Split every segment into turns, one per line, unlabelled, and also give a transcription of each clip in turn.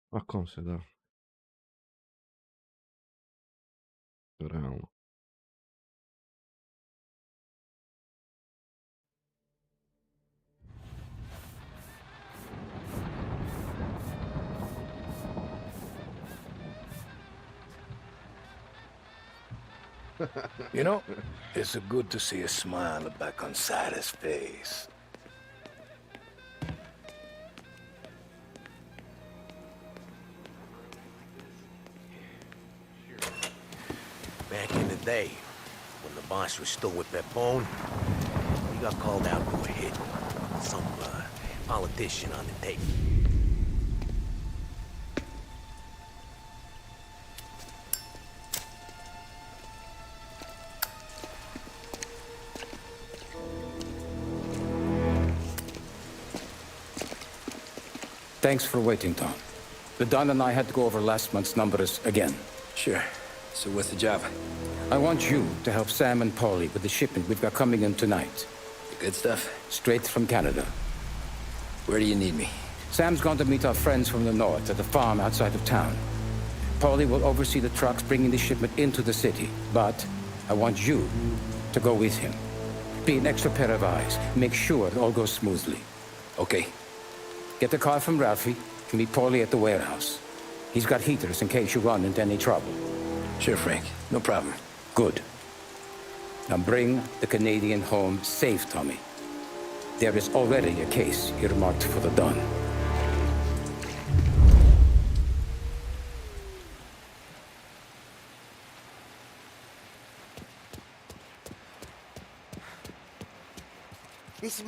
Ma come se dà? Speriamo.
You know, it's so good to see a smile back on Sida's face.
Back in the day, when the boss was still with Pepone, we got called out to a hit. Some politician on the tape.
Thanks for waiting, Tom. The Don and I had to go over last month's numbers again.
Sure. So what's the job?
I want you to help Sam and Paulie with the shipment we've got coming in tonight.
The good stuff?
Straight from Canada.
Where do you need me?
Sam's going to meet our friends from the north at the farm outside of town. Paulie will oversee the trucks bringing the shipment into the city, but I want you to go with him. Be an extra pair of eyes. Make sure it all goes smoothly.
Okay.
Get the car from Ralphie and meet Paulie at the warehouse. He's got heaters in case you run into any trouble.
Sure, Frank. No problem.
Good. Now bring the Canadian home safe, Tommy. There is already a case earmarked for the Don.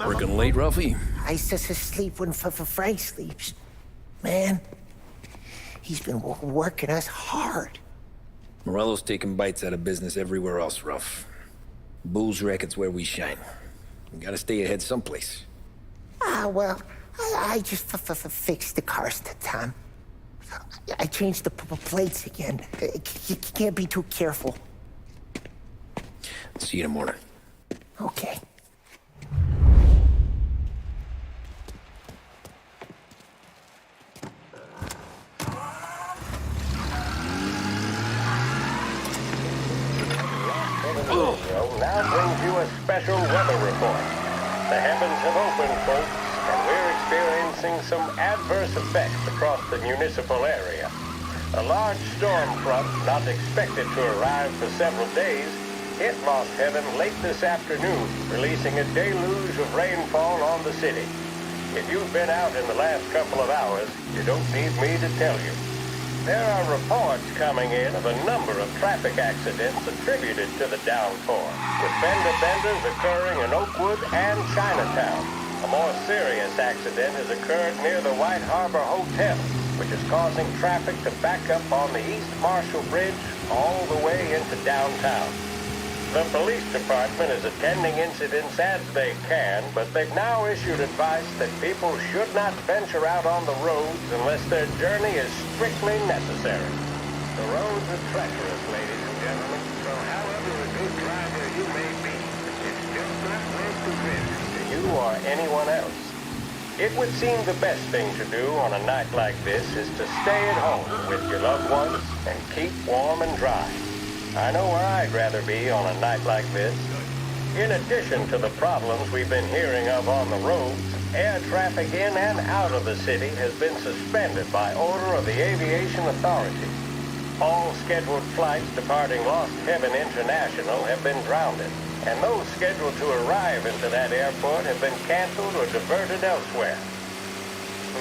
Working late, Ralphie?
I sleep when Frank sleeps. Man, he's been working us hard.
Morello's taking bites out of business everywhere else, Ruff. Booze racket's where we shine. We gotta stay ahead someplace.
Well, I just fixed the cars, Tom. I changed the plates again. You can't be too careful.
See you in the morning.
Okay.
Now brings you a special weather report. The heavens have opened, folks, and we're experiencing some adverse effects across the municipal area. A large storm front, not expected to arrive for several days, hit Lost Heaven late this afternoon, releasing a deluge of rainfall on the city. If you've been out in the last couple of hours, you don't need me to tell you. There are reports coming in of a number of traffic accidents attributed to the downpour, with fender benders occurring in Oakwood and Chinatown. A more serious accident has occurred near the White Harbor Hotel, which is causing traffic to back up on the East Marshall Bridge all the way into downtown. The police department is attending incidents as they can, but they've now issued advice that people should not venture out on the roads unless their journey is strictly necessary. The roads are treacherous, ladies and gentlemen, so however a good driver you may be, it's just not worth the risk to you or anyone else. It would seem the best thing to do on a night like this is to stay at home with your loved ones and keep warm and dry. I know where I'd rather be on a night like this. In addition to the problems we've been hearing of on the roads, air traffic in and out of the city has been suspended by order of the Aviation Authority. All scheduled flights departing Lost Heaven International have been grounded, and those scheduled to arrive into that airport have been canceled or diverted elsewhere.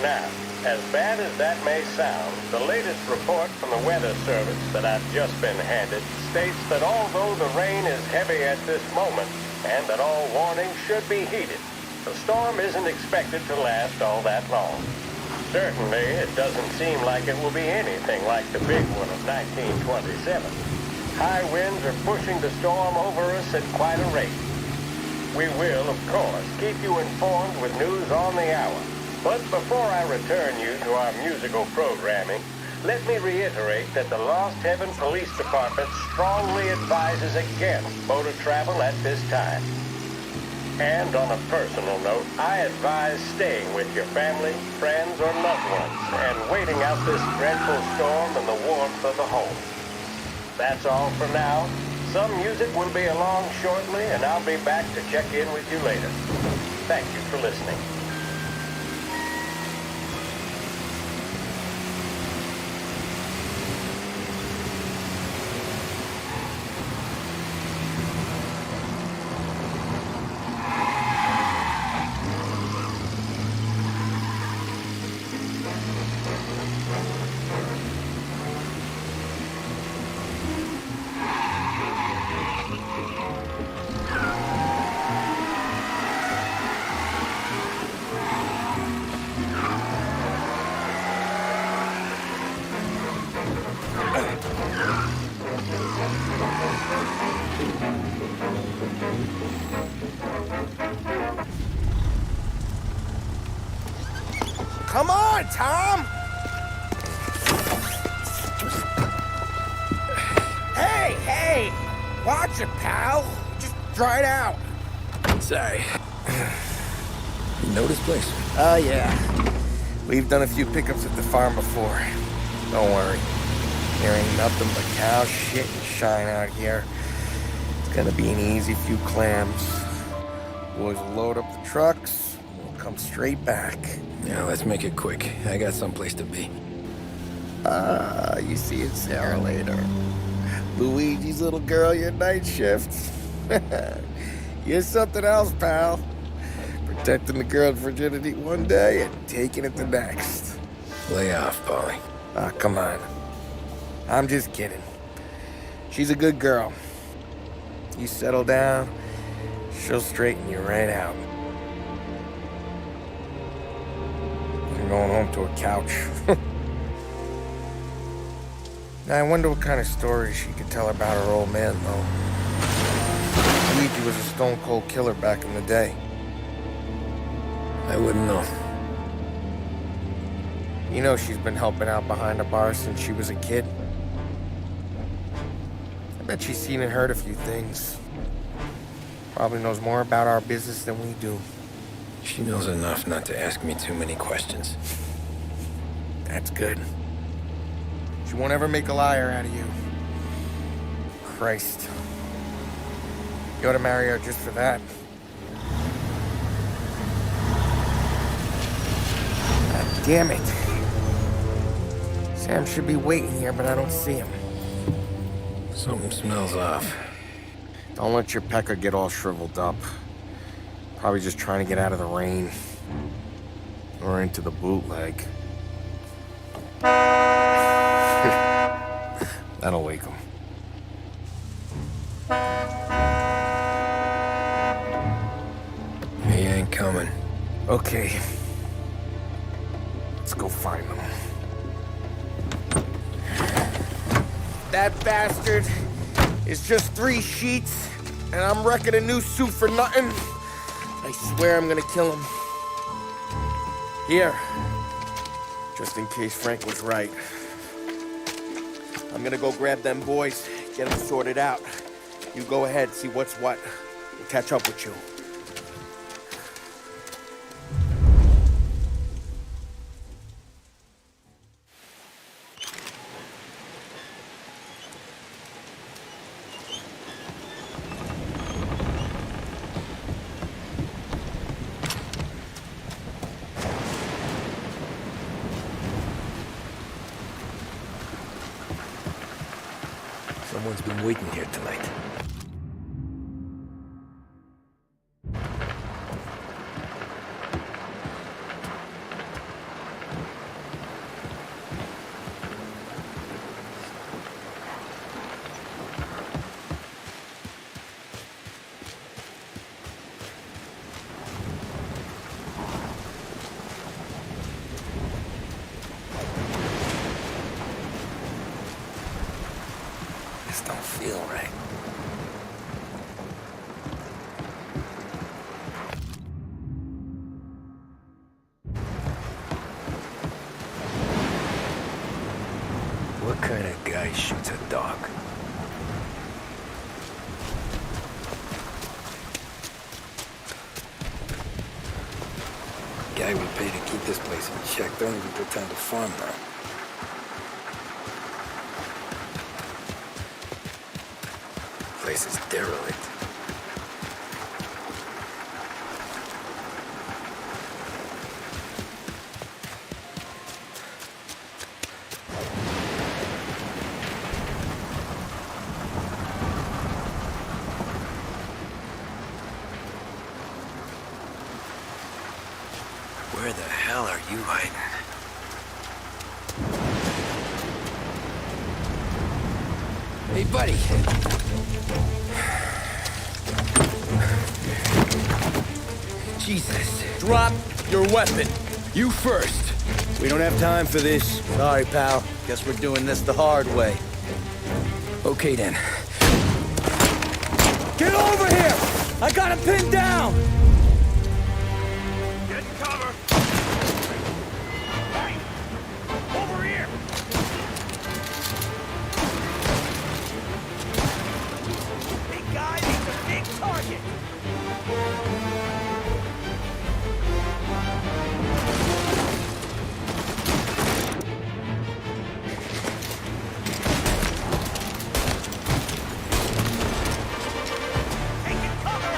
Now, as bad as that may sound, the latest report from the Weather Service that I've just been handed states that although the rain is heavy at this moment, and that all warnings should be heeded, the storm isn't expected to last all that long. Certainly, it doesn't seem like it will be anything like the big one of 1927. High winds are pushing the storm over us at quite a rate. We will, of course, keep you informed with news on the hour. But before I return you to our musical programming, let me reiterate that the Lost Heaven Police Department strongly advises against motor travel at this time. And on a personal note, I advise staying with your family, friends, or loved ones and waiting out this dreadful storm in the warmth of the home. That's all for now. Some music will be along shortly, and I'll be back to check in with you later. Thank you for listening.
Come on, Tom! Hey! Watch it, pal. Just dry it out.
Sorry. You know this place?
Oh, yeah. We've done a few pickups at the farm before. Don't worry. There ain't nothing but cow shit and shine out here. It's gonna be an easy few clams. Boys will load up the trucks, and we'll come straight back.
Yeah, let's make it quick. I got someplace to be.
You see it, Sarah, later. Luigi's little girl, your night shift. You're something else, pal. Protecting the girl's virginity one day and taking it the next.
Lay off, Polly.
Ah, come on. I'm just kidding. She's a good girl. You settle down, she'll straighten you right out. I'm going home to a couch. Now, I wonder what kind of stories she could tell about her old man, though. Luigi was a stone-cold killer back in the day.
I wouldn't know.
You know she's been helping out behind the bar since she was a kid. I bet she's seen and heard a few things. Probably knows more about our business than we do.
She knows enough not to ask me too many questions.
That's good. She won't ever make a liar out of you. Christ. You ought to marry her just for that. God damn it. Sam should be waiting here, but I don't see him.
Something smells off.
Don't let your pecker get all shriveled up. Probably just trying to get out of the rain. Or into the bootleg. That'll wake him.
He ain't coming.
Okay. Let's go find them. That bastard is just 3 sheets, and I'm wrecking a new suit for nothing. I swear I'm gonna kill him. Here. Just in case Frank was right. I'm gonna go grab them boys, get them sorted out. You go ahead, see what's what. We'll catch up with you.
Someone's been waiting here tonight. This don't feel right. What kind of guy shoots a dog? guy we pay to keep this place in check don't even pretend to farm now. Place is derelict. Where the hell are you hiding? Hey, buddy. Jesus.
Drop your weapon.
You first.
We don't have time for this. Sorry, pal. Guess we're doing this the hard way.
Okay, then.
Get over here! I got him pinned down!
Get cover! Hey! Over here! Big guy needs a big target! Taking cover!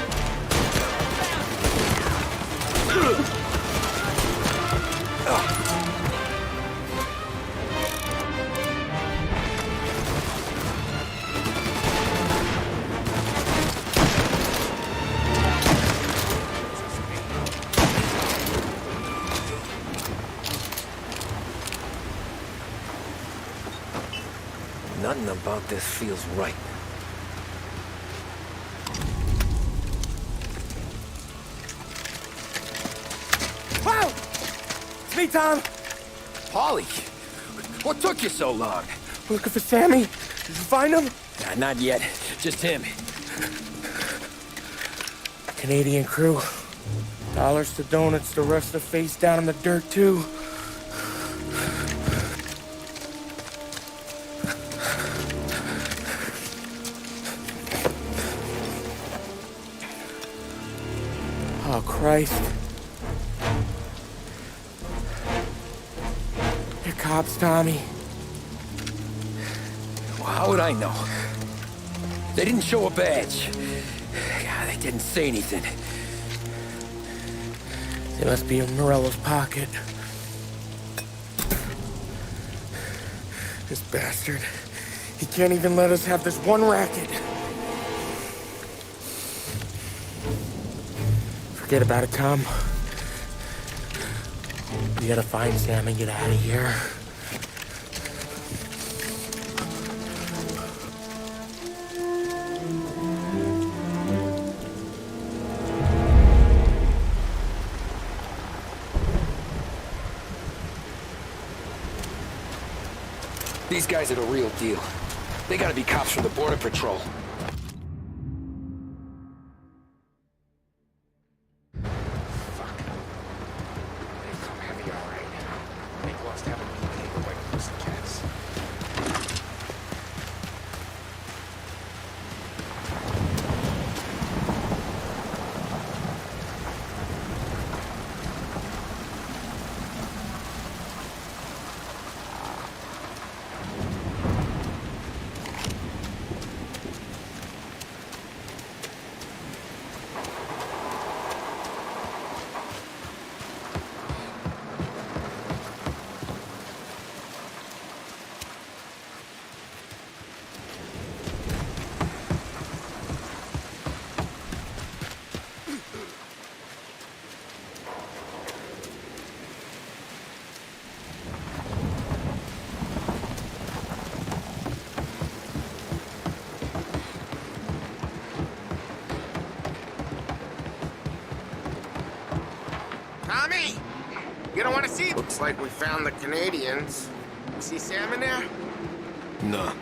Nothing about this feels right.
Wow! It's me, Tom.
Polly! What took you so long?
We're looking for Sammy. Did you find him?
Nah, not yet. Just him.
Canadian crew. Dollars to donuts, the rest are face down in the dirt, too. Oh, Christ. They're cops, Tommy.
Well, how would I know? They didn't show a badge. God, they didn't say anything.
They must be in Morello's pocket. This bastard. He can't even let us have this one racket. Forget about it, Tom. We gotta find Sam and get out of here.
These guys are the real deal. They gotta be cops from the Border Patrol.
Tommy! You don't want to see? Looks like we found the Canadians. You see Sam in there?
No.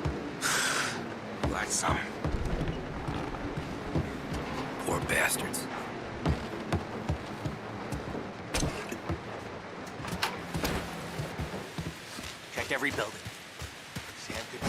Like some.
Poor bastards.
Check every building. Sam could be...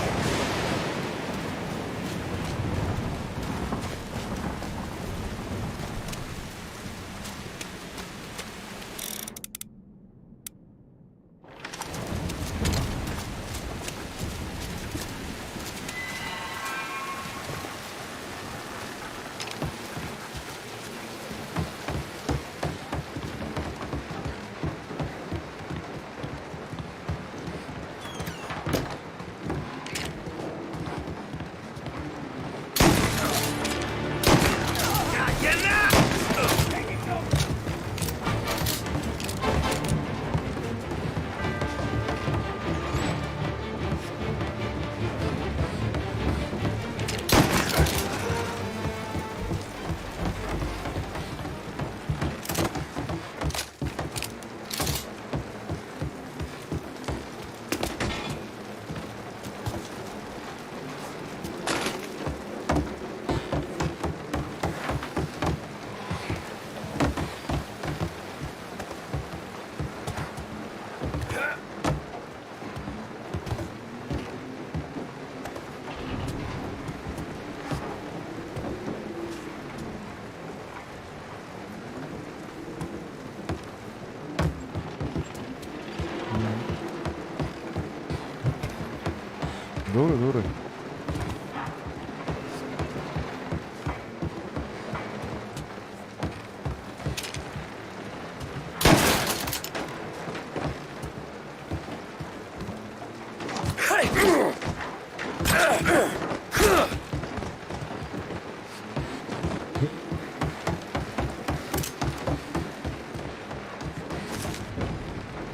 Dobro, dobro.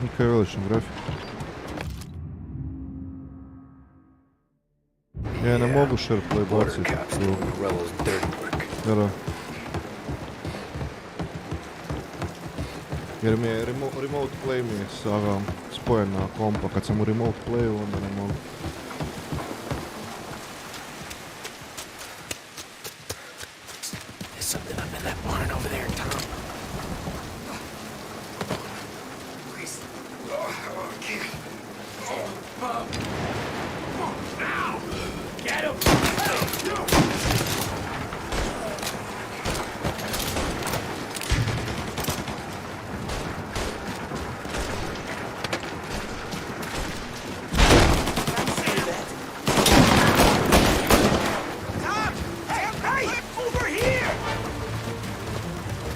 Ok, odličan grafik. Ja ne mogu SharePlay
Border
baciti.
cops doing Morello's dirty work.
Da. Jer mi je remote play mi je spojen na kompa. Kad sam u remote playu onda ne mogu.
There's something up in that barn over there, Tom. Please. Oh, okay. Oh, Bob. Now! Get him!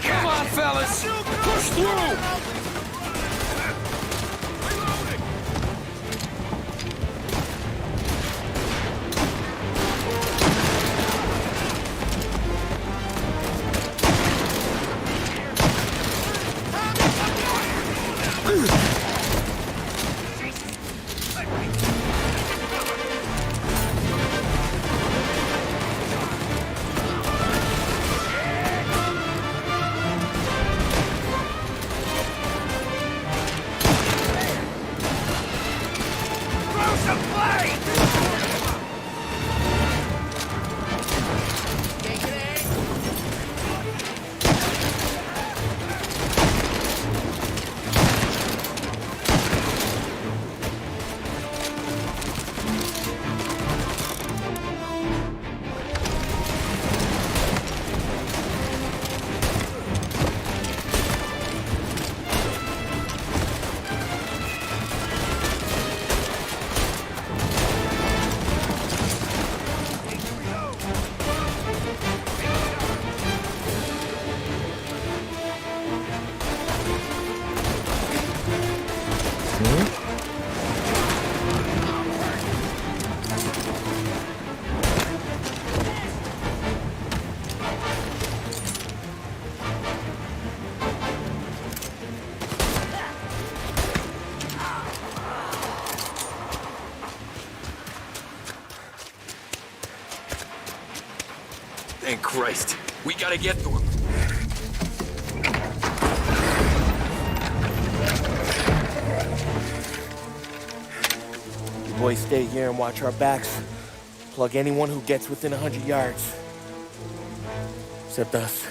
Come on, fellas! Push through!
Thank Christ. We gotta get to him.
You boys stay here and watch our backs. Plug anyone who gets within 100 yards. Except us.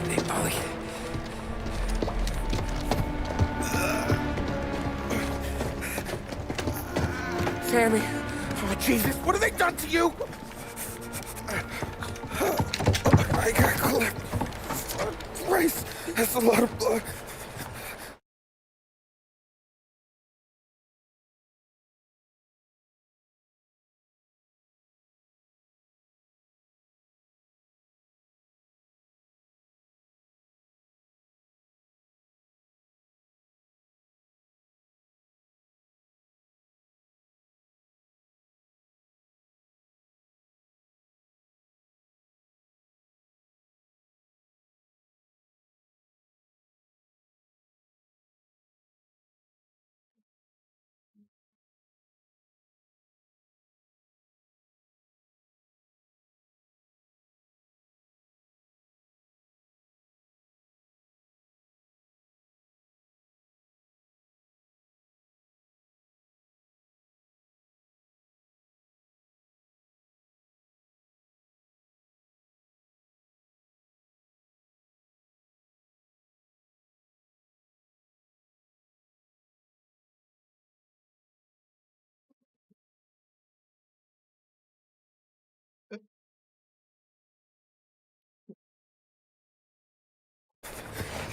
Hey, Polly.
Sammy! Oh, Jesus, what have they done to you? I got clipped. Christ, that's a lot of blood.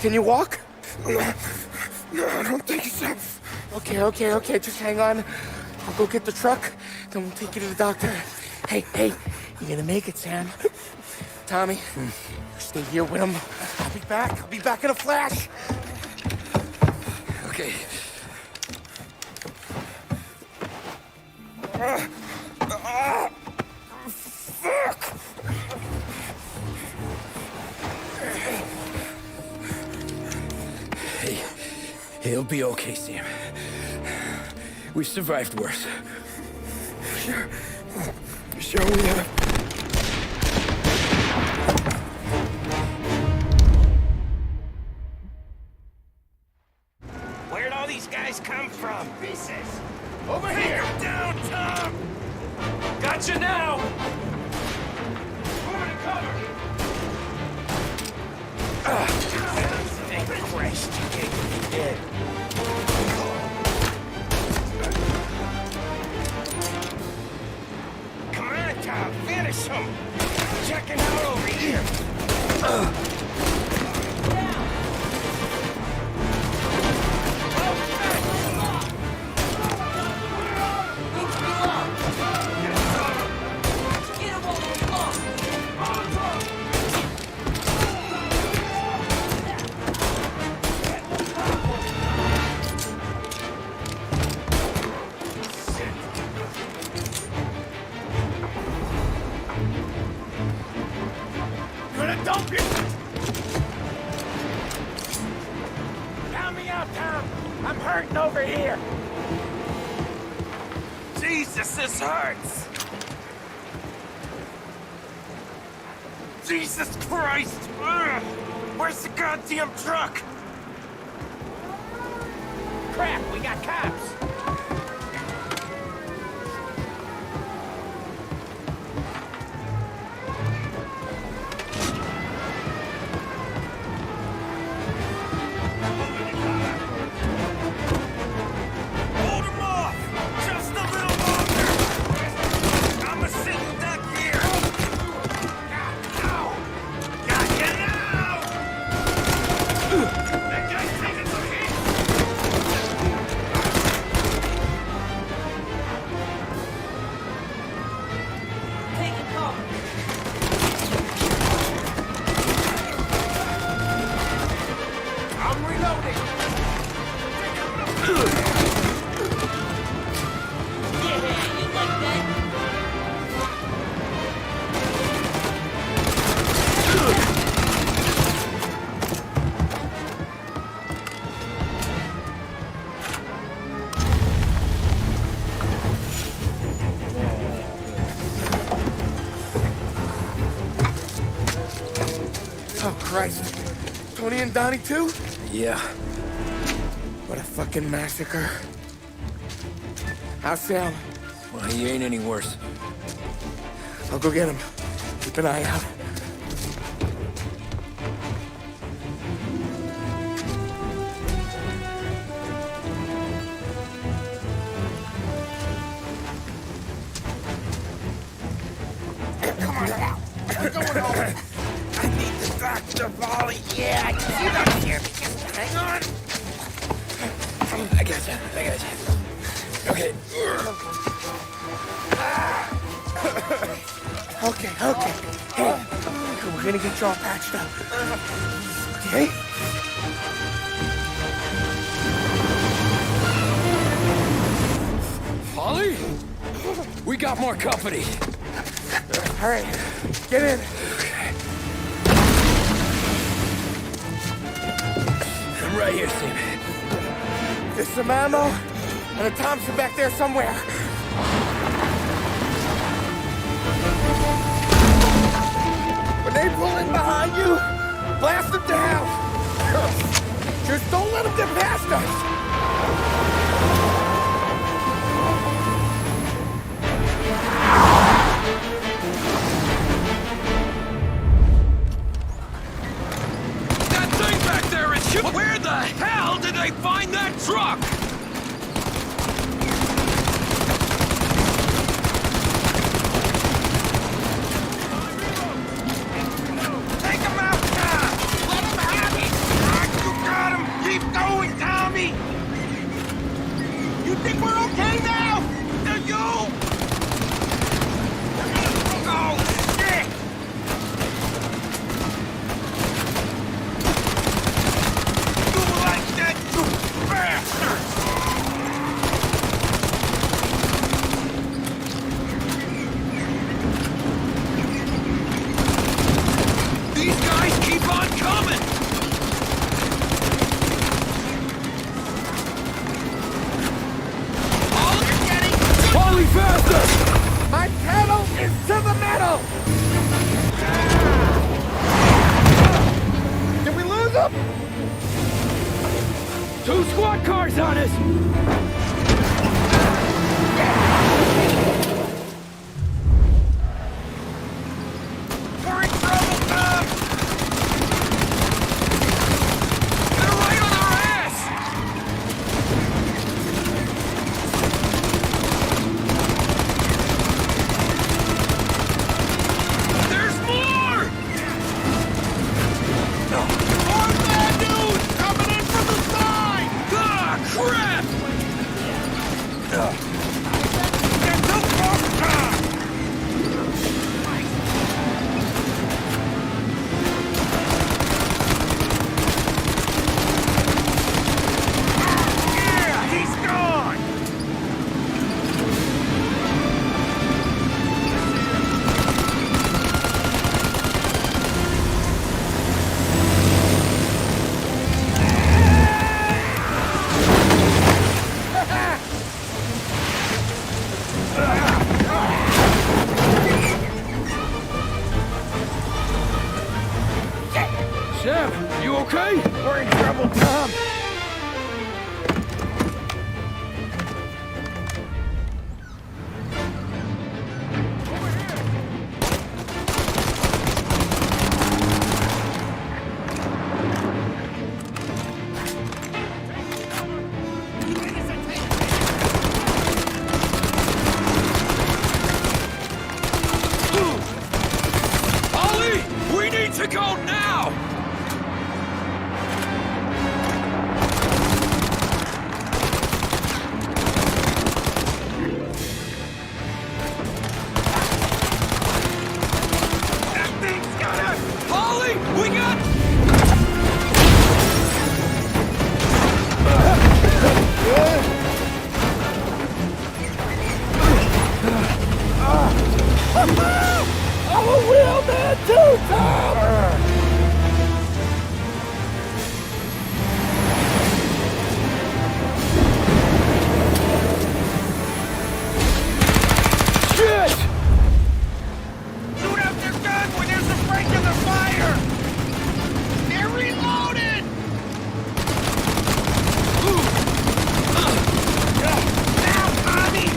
Can you walk? No, I don't think so. Okay. Just hang on. I'll go get the truck, then we'll take you to the doctor. Hey, you're gonna make it, Sam. Tommy, stay here with him. I'll be back. I'll be back in a flash.
Okay.
Fuck!
Hey, he'll be okay, Sam. We've survived worse.
Sure we have.
Where'd all these guys come from? Pieces! Over here! Down, Tom! Gotcha now! Moving to cover! Thank Christ you gave me dead. Come on, Tom, finish him! Checking out over here! Gonna dump you! Count me out, Tom! I'm hurting over here! Jesus, this hurts! Jesus Christ! Ugh. Where's the goddamn truck? Crap, we got cops! Hold him off! Just a little longer! I'm a sitting duck here! Ow! Got you now! That guy's taking some heat!
Taking cover.
I'm reloading!
Yeah, you like that?
Oh, Christ. Tony and Donnie, too?
Yeah.
What a fucking massacre. How's Sam?
Well, he ain't any worse.
I'll go get him. Keep an eye out.
Come on now! We're going home! I need the doctor, Molly! Yeah, I can see that here. Just hang on!
I gotcha. Okay.
Okay. Hey, we're gonna get you all patched up. Okay?
Polly? We got more company.
All right, get in.
I'm right here, Sam.
There's some ammo and a Thompson back there somewhere. When they pull in behind you, blast them down. Just don't let them get past us.
That thing back there is shit. Where the hell did they find that truck?
Take him out, Tom! Let him have it!
Think we're okay now? Do you? Oh, shit! You like that, you bastard! These guys keep on coming! All you're getting... Paulie, faster! My pedal is to the metal! Did we lose him? 2 squad cars on us! We're in trouble, Tom! They're right on our ass! There's more! More bad news coming in from the side! Ah, crap! Get too close, Tom! Yeah, he's gone! Sam, you okay? We're in trouble, Tom. Ollie, we need to go now! That thing's got us! Ollie, we got... I'm a real man too, Tom! Shit! Shoot out your gun when there's a break in the fire! They're reloaded! Now, Tommy!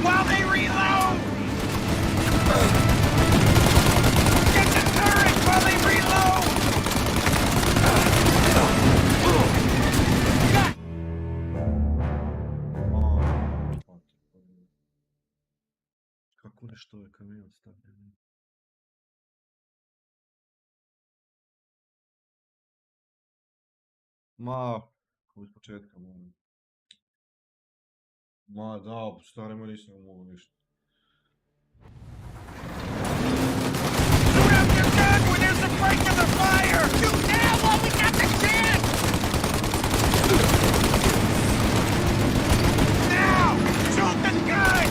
While they reload! Get the turret while they reload!
Kako nešto je kamion stavljen? Ma, iz početka moram. Ma da, starima nisam mogu ništa.
Shoot out your gun when there's a break in the fire! Shoot now while we got the chance! Now! Shoot the gun!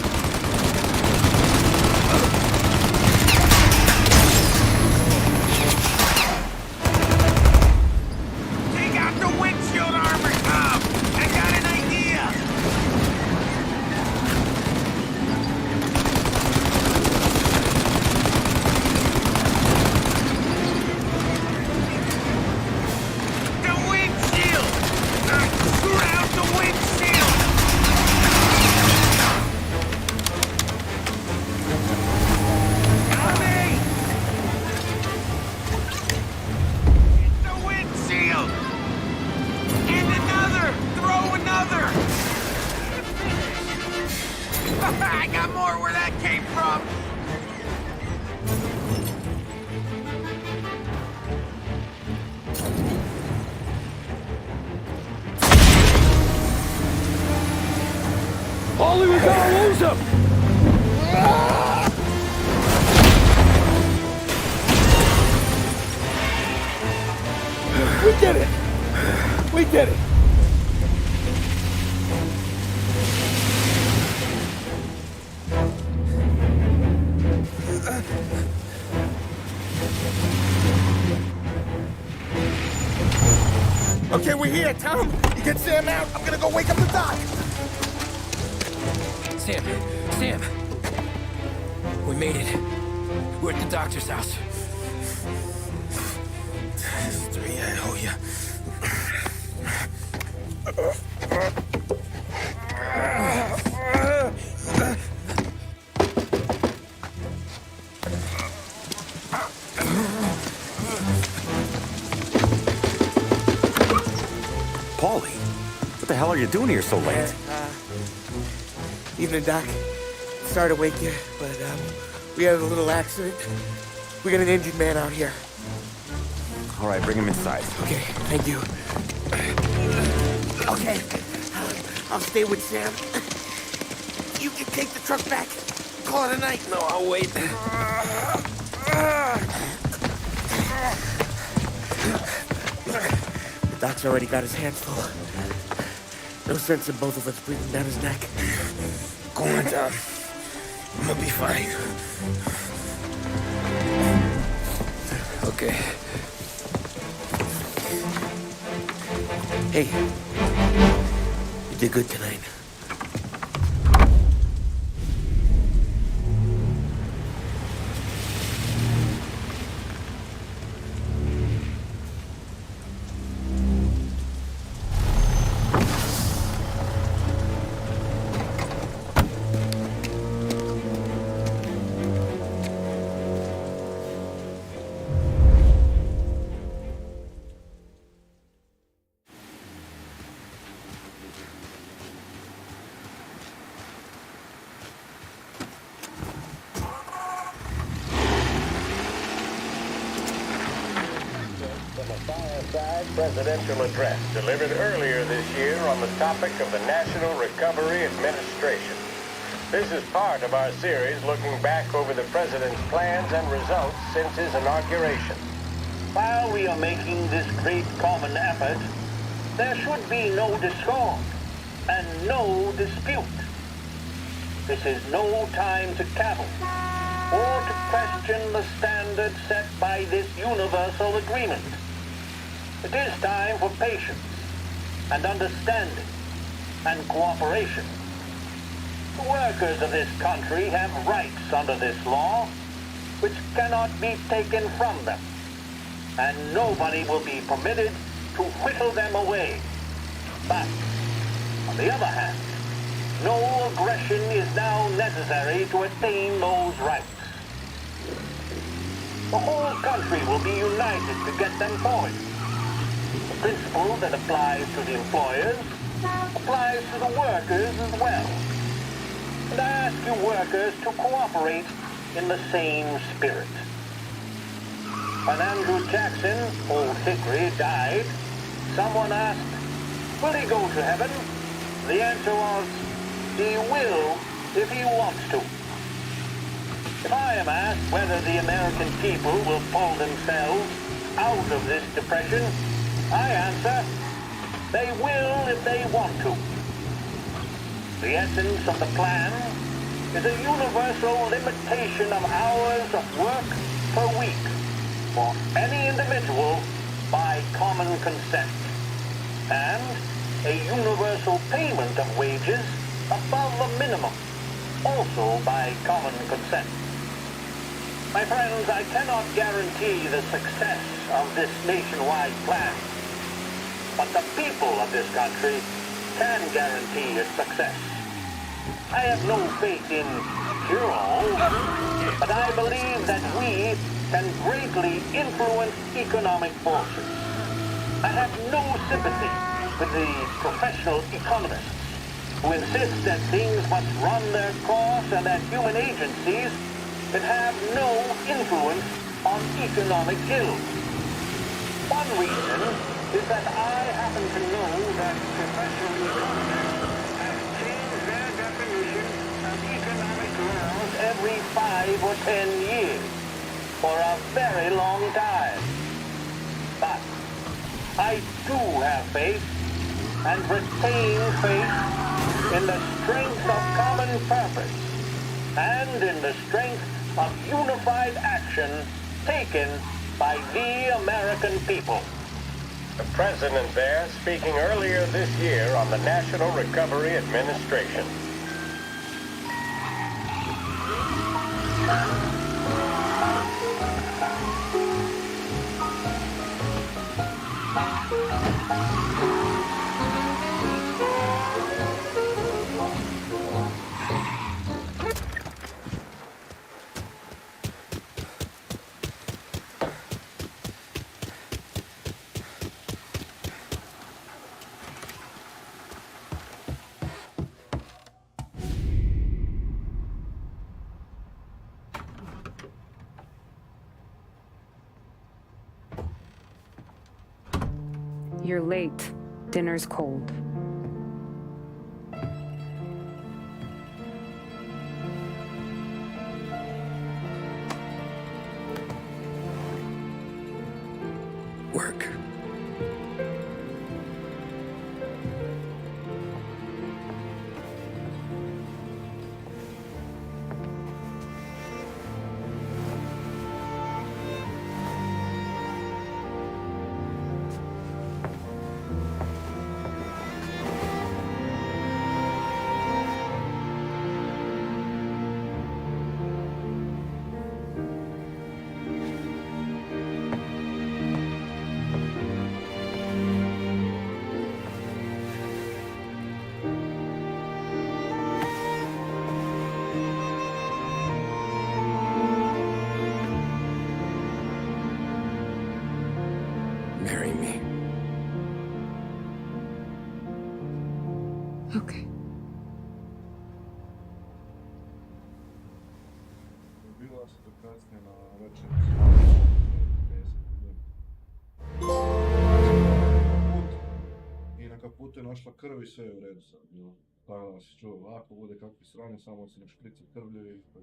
Take out the windshield armor, Tom! I got an idea!
Paulie, we're gonna lose him!
We did it! We did it! Okay, we're here, Tom. You get Sam out. I'm gonna go wake up the doc.
Sam! We made it. We're at the doctor's house.
This is 3, I owe you.
Paulie, what the hell are you doing here so late?
Evening, Doc. Sorry to wake you, but we had a little accident. We got an injured man out here.
All right, bring him inside.
Okay, thank you. Okay, I'll stay with Sam. You can take the truck back. Call it a night.
No, I'll wait.
The doc's already got his hands full. No sense in both of us breathing down his neck. Go on, Tom. I'm gonna be fine.
Okay.
Hey, you did good tonight.
Presidential address delivered earlier this year on the topic of the National Recovery Administration. This is part of our series looking back over the president's plans and results since his inauguration. While we are making this great common effort, there should be no discord and no dispute. This is no time to cavil or to question the standards set by this universal agreement. It is time for patience and understanding and cooperation. The workers of this country have rights under this law which cannot be taken from them, and nobody will be permitted to whittle them away. But, on the other hand, no aggression is now necessary to attain those rights. The whole country will be united to get them forward. The principle that applies to the employers applies to the workers as well. And I ask you workers to cooperate in the same spirit. When Andrew Jackson, Old Hickory, died, someone asked, will he go to heaven? The answer was, he will if he wants to. If I am asked whether the American people will pull themselves out of this depression, I answer, they will if they want to. The essence of the plan is a universal limitation of hours of work per week for any individual by common consent, and a universal payment of wages above the minimum, also by common consent. My friends, I cannot guarantee the success of this nationwide plan, but the people of this country can guarantee its success. I have no faith in cure-all, but I believe that we can greatly influence economic forces. I have no sympathy with the professional economists who insist that things must run their course and that human agencies can have no influence on economic ills. One reason is that I happen to know that professional economists have changed their definition 5 or 10 years, for a very long time. But I do have faith, and retain faith, in the strength of common purpose, and in the strength of unified action taken by the American people. The president there speaking earlier this year on the National Recovery Administration.
You're late. Dinner's cold.
Work. Marry me.
Okay.
Bila se do kasnije na večer s 50 minut. I na kaputu je našla krv i sve je u redu sad bilo. Tako da si čuo, ako bude kakvi sranje, samo si ne šprica krvlju i to.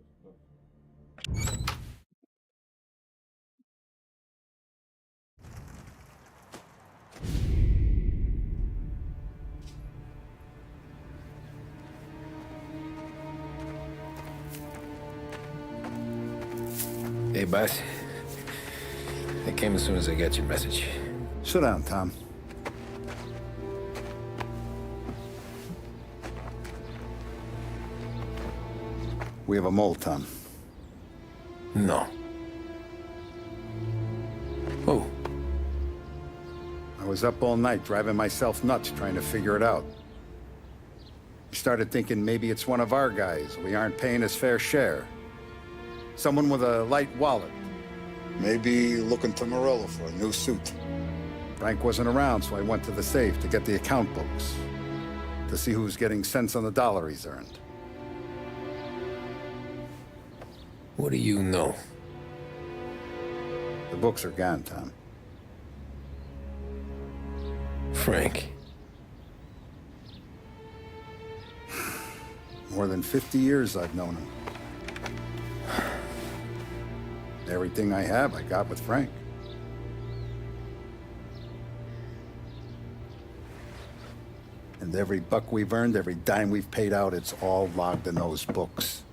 Hey, boss. I came as soon as I got your message.
Sit down, Tom. We have a mole, Tom.
No. Who?
I was up all night driving myself nuts trying to figure it out. I started thinking maybe it's one of our guys. We aren't paying his fair share. Someone with a light wallet.
Maybe looking to Morello for a new suit.
Frank wasn't around, so I went to the safe to get the account books. To see who's getting cents on the dollar he's earned.
What do you know?
The books are gone, Tom.
Frank.
More than 50 years I've known him. Everything I have, I got with Frank. And every buck we've earned, every dime we've paid out, it's all logged in those books.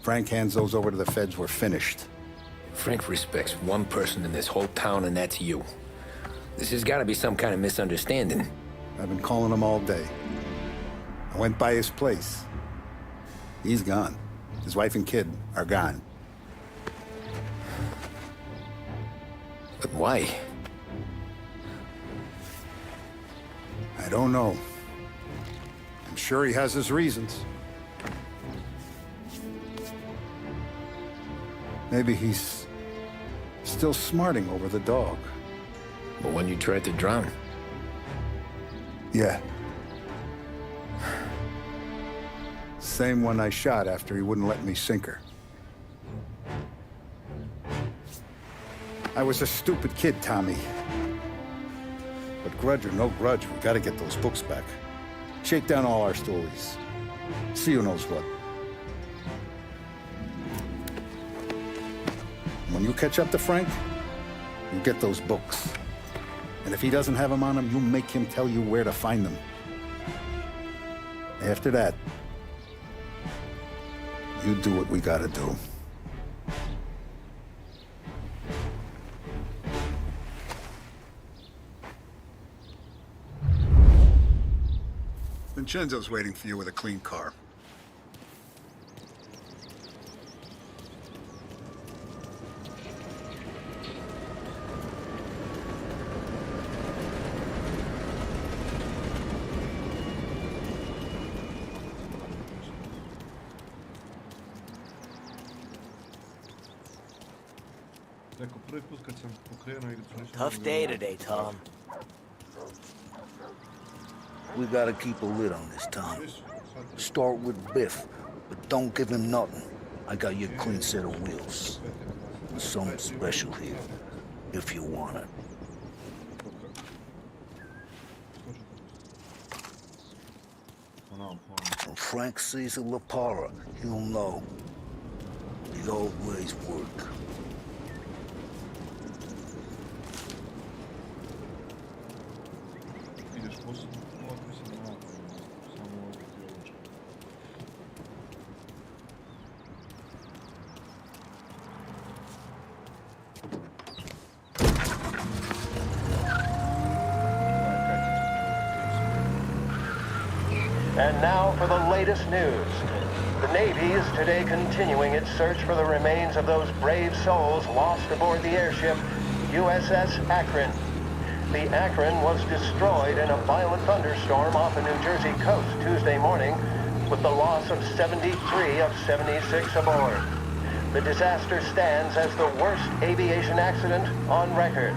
Frank hands those over to the feds, we're finished.
Frank respects one person in this whole town, and that's you. This has got to be some kind of misunderstanding.
I've been calling him all day. I went by his place. He's gone. His wife and kid are gone.
But why?
I don't know. I'm sure he has his reasons. Maybe he's still smarting over the dog.
The one you tried to drown?
Yeah. Same one I shot after he wouldn't let me sink her. I was a stupid kid, Tommy. But grudge or no grudge, we gotta get those books back. Shake down all our stories. See who knows what. When you catch up to Frank, you get those books. And if he doesn't have them on him, you make him tell you where to find them. After that, you do what we gotta do.
Vincenzo's waiting for you with a clean car.
Neko prvi put kad sam pokrenuo igru...
Tough day today, Tom.
We gotta keep a lid on this, Tom. Start with Biff, but don't give him nothing. I got you a clean set of wheels. There's something special here, if you want it. When Frank sees a Lapara, he'll know. The old ways work.
And now for the latest news. The Navy is today continuing its search for the remains of those brave souls lost aboard the airship USS Akron. The Akron was destroyed in a violent thunderstorm off the New Jersey coast Tuesday morning, with the loss of 73 of 76 aboard. The disaster stands as the worst aviation accident on record.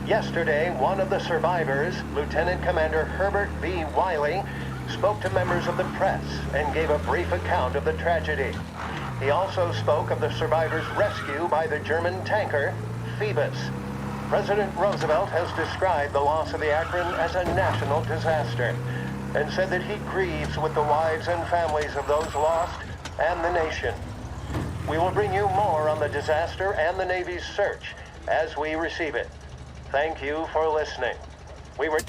Yesterday, one of the survivors, Lieutenant Commander Herbert B. Wiley, spoke to members of the press and gave a brief account of the tragedy. He also spoke of the survivors' rescue by the German tanker, Phoebus. President Roosevelt has described the loss of the Akron as a national disaster and said that he grieves with the wives and families of those lost and the nation. We will bring you more on the disaster and the Navy's search as we receive it. Thank you for listening. We were...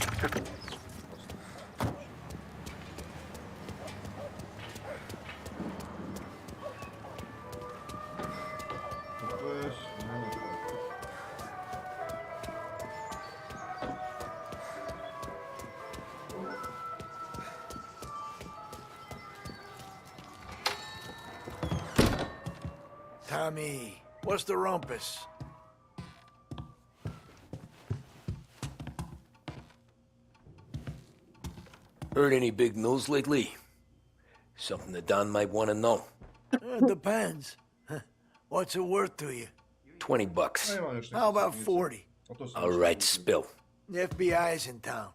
Tommy, what's the rumpus?
Heard any big news lately? Something that Don might want to know.
It depends. What's it worth to you?
$20.
How about 40?
All right, spill.
The FBI's in town.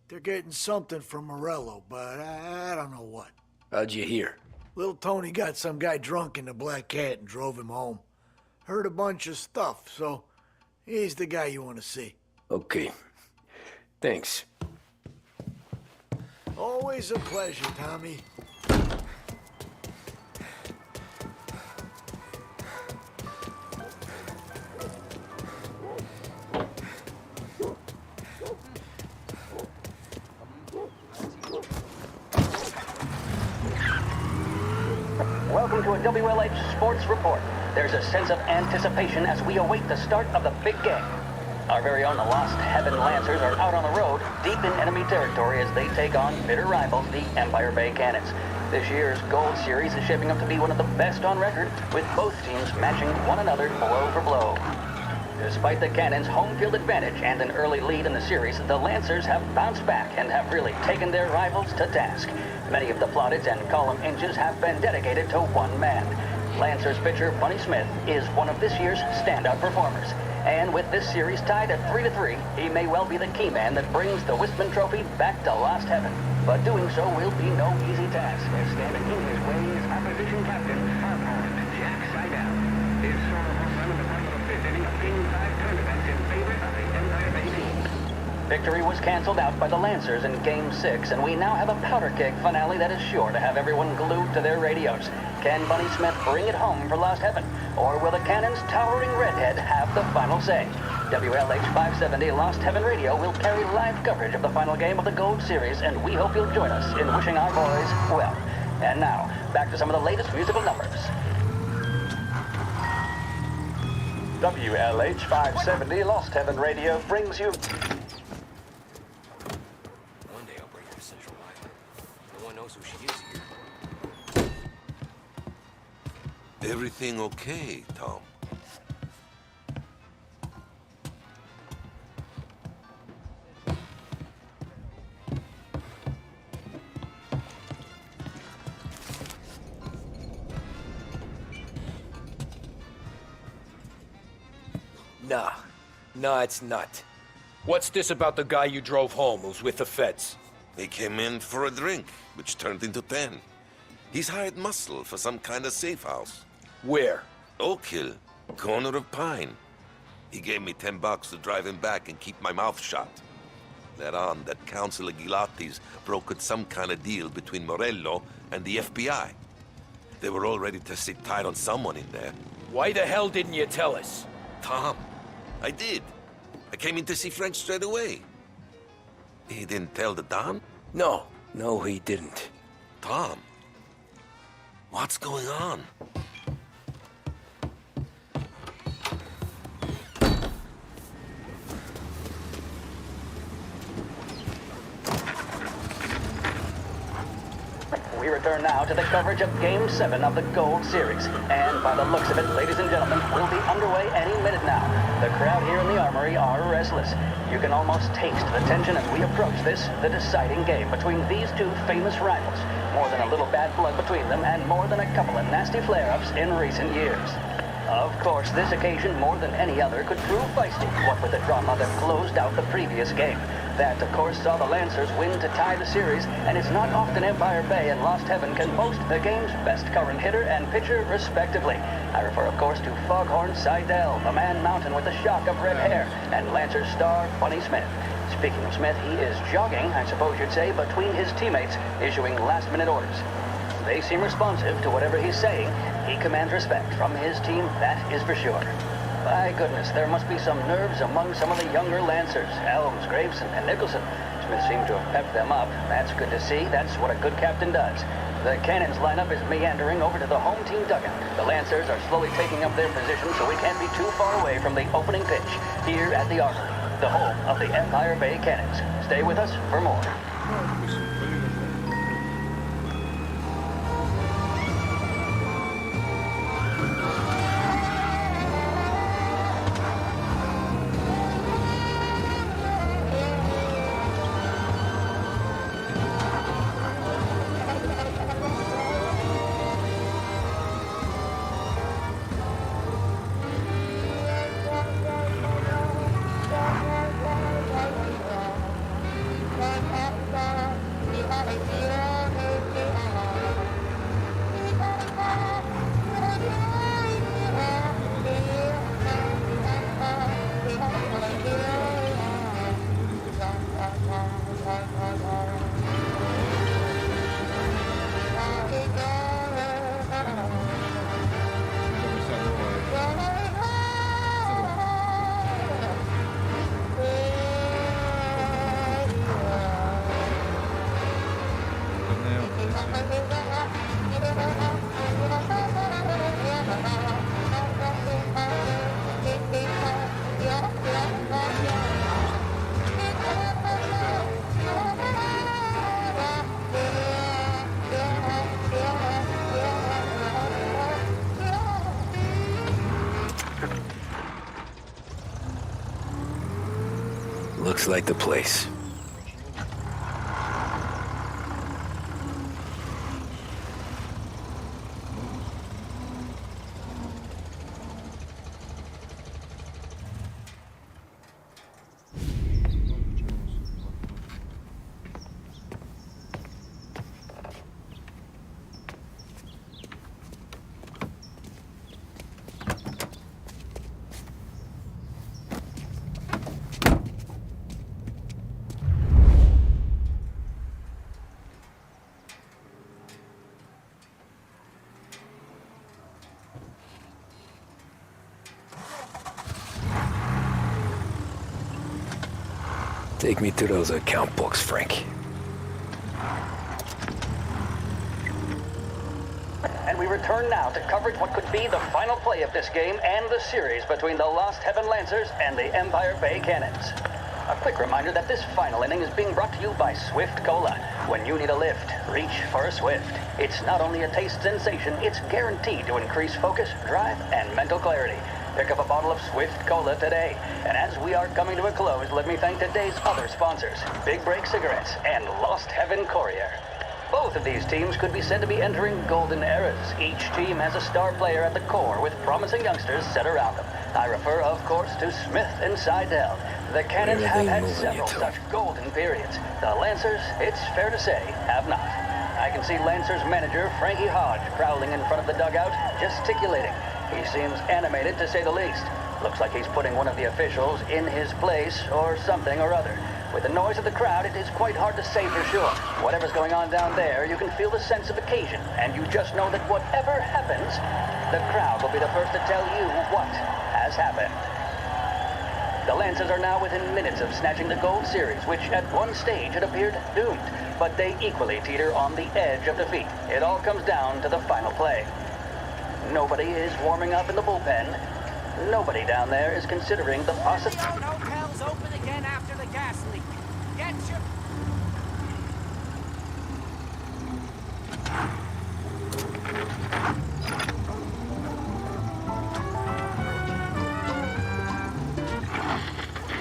They're getting something from Morello, but I don't know what.
How'd you hear?
Little Tony got some guy drunk in the Black Cat and drove him home. Heard a bunch of stuff, so he's the guy you want to see.
Okay. Thanks.
Always a pleasure, Tommy.
Welcome to a WLH Sports Report. There's a sense of anticipation as we await the start of the big game. Our very own Lost Heaven Lancers are out on the road, deep in enemy territory as they take on bitter rivals, the Empire Bay Cannons. This year's Gold Series is shaping up to be one of the best on record, with both teams matching one another blow for blow. Despite the Cannons' home field advantage and an early lead in the series, the Lancers have bounced back and have really taken their rivals to task. Many of the plaudits and column inches have been dedicated to one man. Lancers pitcher Bunny Smith is one of this year's standout performers. And with this series tied at 3-3, he may well be the key man that brings the Wistman Trophy back to Lost Heaven. But doing so will be no easy task, as standing in his way is opposition captain, Farpoint, Jack Seidel. His solo home run in the bottom of the fifth inning of Game 5 tournaments in favor of the Empire Bay team. Victory was canceled out by the Lancers in Game 6, and we now have a powder keg finale that is sure to have everyone glued to their radios. Can Bunny Smith bring it home for Lost Heaven? Or will the Cannon's towering redhead have the final say? WLH 570 Lost Heaven Radio will carry live coverage of the final game of the Gold Series, and we hope you'll join us in wishing our boys well. And now, back to some of the latest musical numbers. WLH 570 Lost Heaven Radio brings you...
One day I'll bring her to Central Island. No one knows who she is here.
Everything okay, Tom?
Nah, it's not. What's this about the guy you drove home who's with the feds?
He came in for a drink, which turned into 10. He's hired muscle for some kind of safe house.
Where?
Oak Hill, corner of Pine. He gave me $10 to drive him back and keep my mouth shut. Later on, that Councilor Gilatti's brokered some kind of deal between Morello and the FBI. They were all ready to sit tight on someone in there.
Why the hell didn't you tell us?
Tom, I did. I came in to see Frank straight away. He didn't tell the Don?
No, he didn't.
Tom, what's going on?
We return now to the coverage of Game 7 of the Gold Series. And by the looks of it, ladies and gentlemen, we'll be underway any minute now. The crowd here in the Armory are restless. You can almost taste the tension as we approach this, the deciding game between these two famous rivals. More than a little bad blood between them, and more than a couple of nasty flare-ups in recent years. Of course, this occasion, more than any other, could prove feisty, what with the drama that closed out the previous game. That, of course, saw the Lancers win to tie the series, and it's not often Empire Bay and Lost Heaven can boast the game's best current hitter and pitcher, respectively. I refer, of course, to Foghorn Seidel, the man mountain with the shock of red hair, and Lancers star Bunny Smith. Speaking of Smith, he is jogging, I suppose you'd say, between his teammates, issuing last-minute orders. They seem responsive to whatever he's saying. He commands respect from his team, that is for sure. By goodness, there must be some nerves among some of the younger Lancers, Elms, Graves, and Nicholson. Smith seemed to have pepped them up. That's good to see. That's what a good captain does. The Cannons lineup is meandering over to the home team dugout. The Lancers are slowly taking up their position, so we can't be too far away from the opening pitch here at the Armory, the home of the Empire Bay Cannons. Stay with us for more.
Looks like the place. Take me to those account books, Frank.
And we return now to coverage what could be the final play of this game and the series between the Lost Heaven Lancers and the Empire Bay Cannons. A quick reminder that this final inning is being brought to you by Swift Cola. When you need a lift, reach for a Swift. It's not only a taste sensation, it's guaranteed to increase focus, drive, and mental clarity. Pick up a bottle of Swift Cola today. And as we are coming to a close, let me thank today's other sponsors, Big Break Cigarettes and Lost Heaven Courier. Both of these teams could be said to be entering golden eras. Each team has a star player at the core with promising youngsters set around them. I refer, of course, to Smith and Seidel. The Cannons have had several such golden periods. The Lancers, it's fair to say, have not. I can see Lancers manager Frankie Hodge prowling in front of the dugout, gesticulating. He seems animated, to say the least. Looks like he's putting one of the officials in his place or something or other. With the noise of the crowd, it is quite hard to say for sure. Whatever's going on down there, you can feel the sense of occasion, and you just know that whatever happens, the crowd will be the first to tell you what has happened. The Lancers are now within minutes of snatching the Gold Series, which at one stage had appeared doomed, but they equally teeter on the edge of defeat. It all comes down to the final play. Nobody is warming up in the bullpen. Nobody down there is considering the possibility.
Hotel's open again after the gas leak. Get your...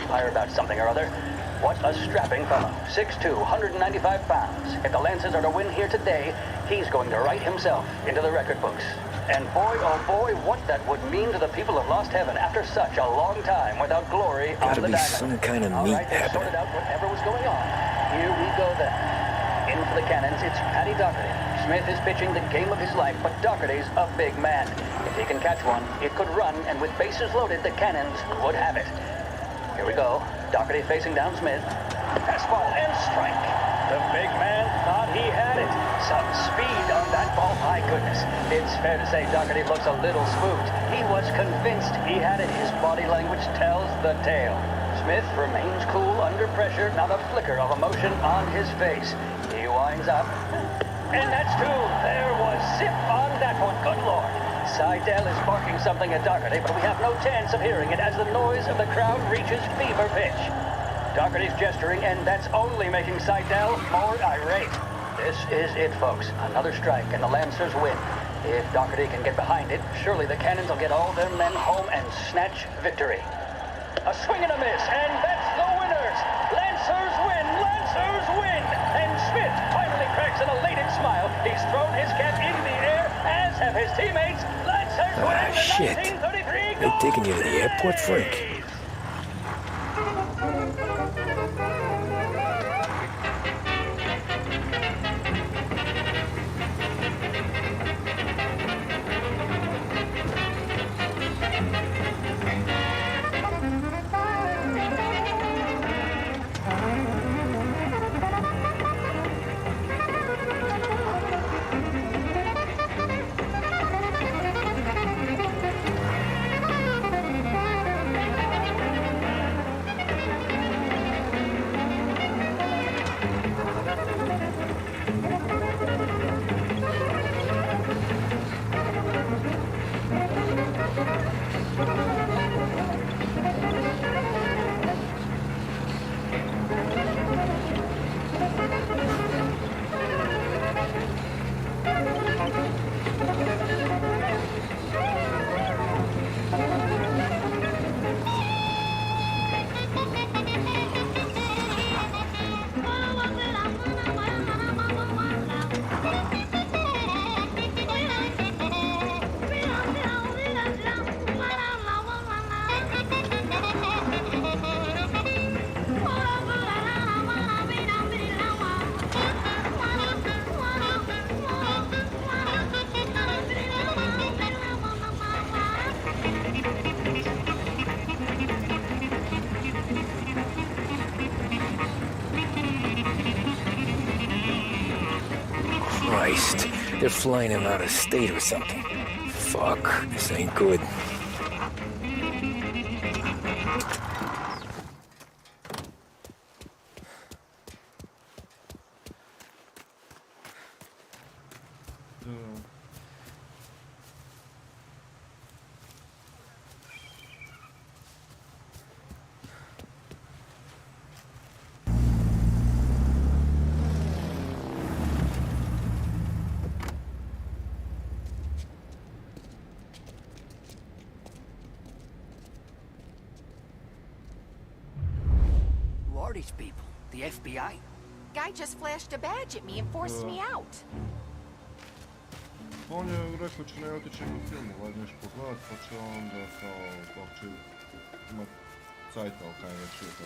Fire about something or other. What a strapping fellow. 6'2", 195 pounds. If the Lancers are to win here today, he's going to write himself into the record books. And boy, oh boy, what that would mean to the people of Lost Heaven after such a long time without glory on the diamond.
Gotta be some kind of meat
All right, they
happening.
sorted out whatever was going on. Here we go then. In for the Cannons, it's Paddy Doherty. Smith is pitching the game of his life, but Doherty's a big man. If he can catch one, it could run, and with bases loaded, the Cannons could have it. Here we go. Doherty facing down Smith. Fastball and strike. The big man thought he had it. Some speed on that ball, my goodness. It's fair to say Doherty looks a little spooked. He was convinced he had it. His body language tells the tale. Smith remains cool under pressure, not a flicker of emotion on his face. He winds up. And that's two. There was zip on that one. Good Lord. Seidel is barking something at Doherty, but we have no chance of hearing it as the noise of the crowd reaches fever pitch. Doherty's gesturing, and that's only making Seidel more irate. This is it, folks. Another strike, and the Lancers win. If Doherty can get behind it, surely the Cannons will get all their men home and snatch victory. A swing and a miss, and that's the winners! Lancers win! Lancers win! And Smith finally cracks an elated smile. He's thrown his cap into the air, as have his teammates. Lancers win the
Shit.
1933
They're taking you to the airport, Frank? Christ, they're flying him out of state or something. Fuck, this ain't good.
Who are these people? The FBI?
Guy just flashed a badge at me and forced me out.
On je rekao će ne otići u filmu, valjda nešto pogledat, pa će onda kao, ako će imat cajta, ali kaj već je to.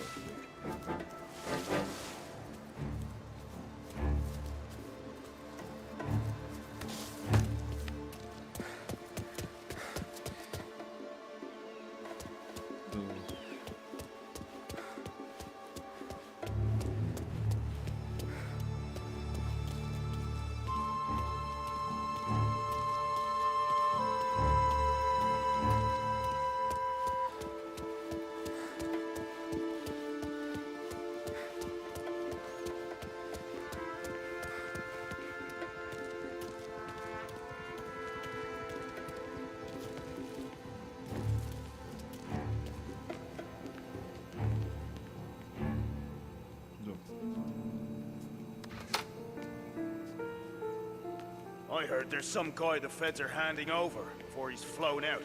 I heard there's some guy the feds are handing over before he's flown out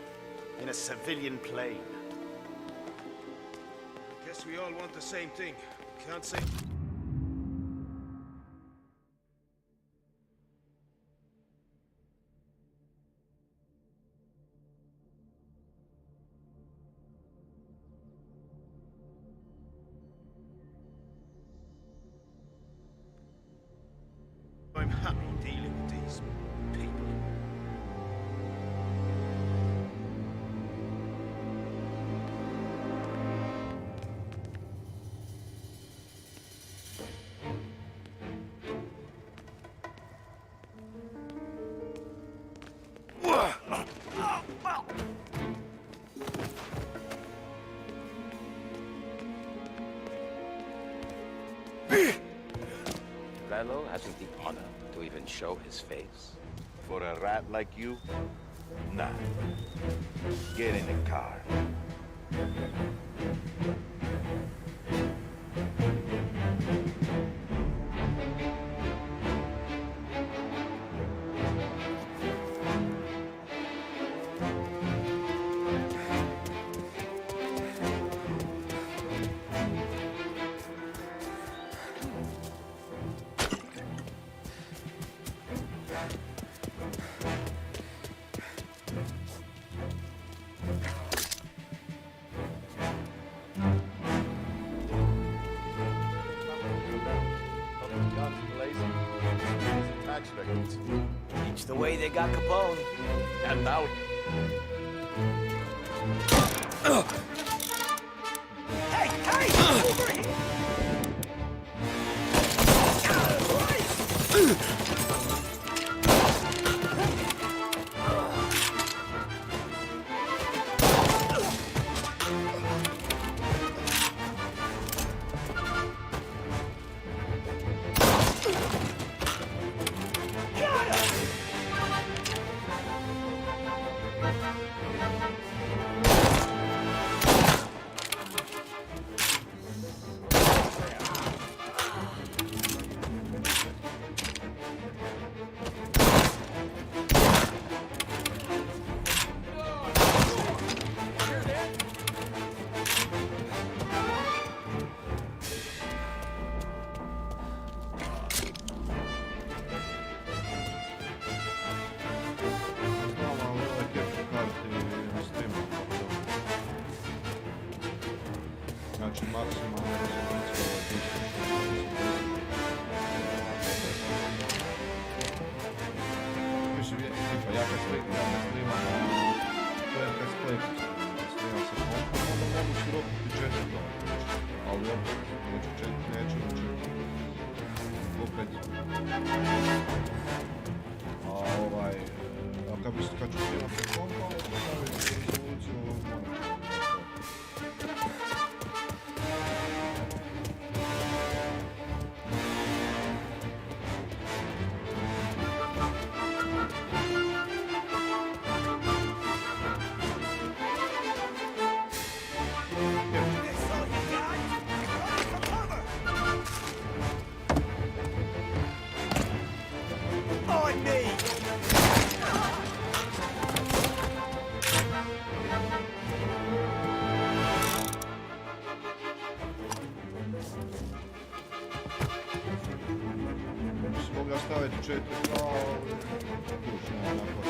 in a civilian plane.
Guess we all want the same thing. Can't say. I'm happy dealing with these people.
Lalo hasn't the honor to even show his face.
For a rat like you? Nah. Get in the car.
It's the way they got Capone.
And now...
Hey, hey! Over here!
Znači maksimalno više tipa ja kad snimam kad spletu snimam sa kompom, onda mogu širokiti 4 doma, ali opet, znači 4 neću, znači opet a kad ću snimam sa kompom, onda stavim rezoluciju ga staviti 4 kao... Kućno, onako.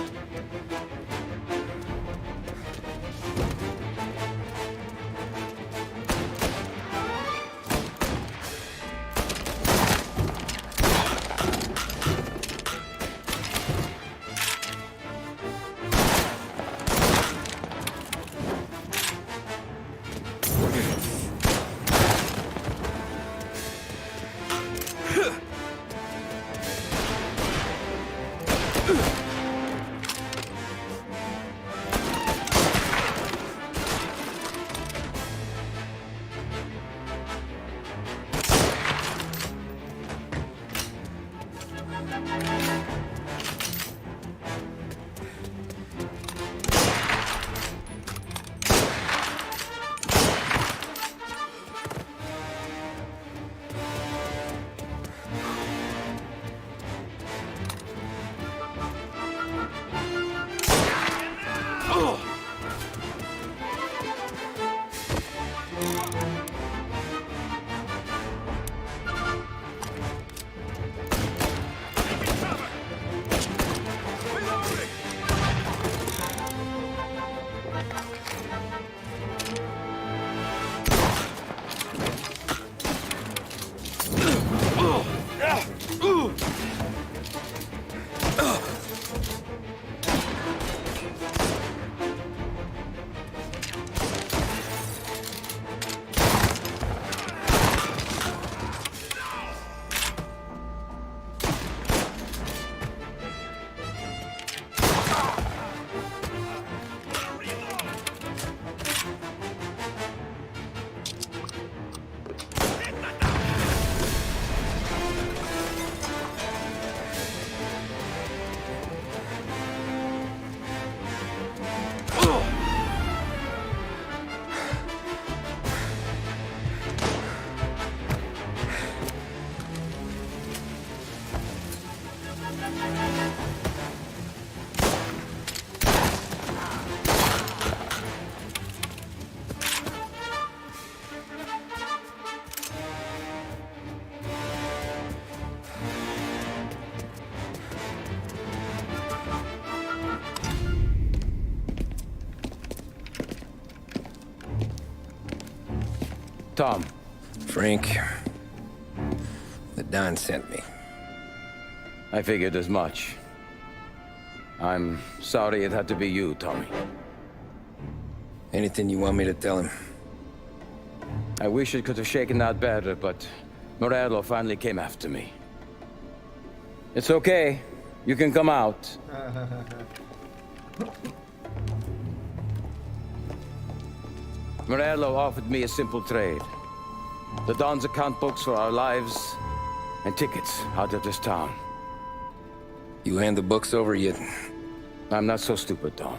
Tom.
Frank. The Don sent me.
I figured as much. I'm sorry it had to be you, Tommy.
Anything you want me to tell him?
I wish it could have shaken out better, but Morello finally came after me. It's okay. You can come out. Morello offered me a simple trade. The Don's account books for our lives and tickets out of this town.
You hand the books over yet?
I'm not so stupid, Don.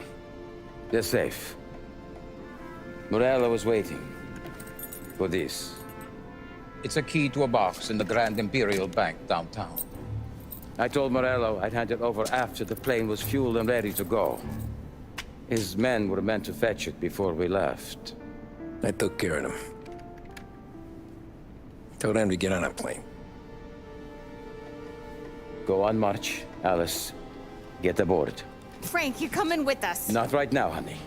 They're safe. Morello was waiting for this. It's a key to a box in the Grand Imperial Bank downtown. I told Morello I'd hand it over after the plane was fueled and ready to go. His men were meant to fetch it before we left.
I took care of them. Told them to get on a plane.
Go on, March. Alice, get aboard.
Frank, you're coming with us.
Not right now, honey.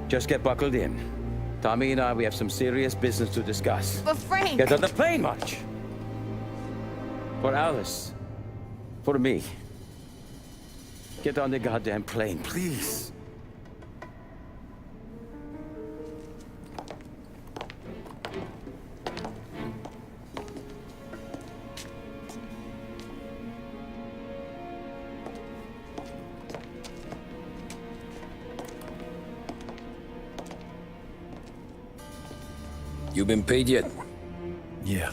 Just get buckled in. Tommy and I, we have some serious business to discuss.
But Frank...
Get on the plane, March! For Alice. For me. Get on the goddamn plane, please.
You been paid yet?
Yeah.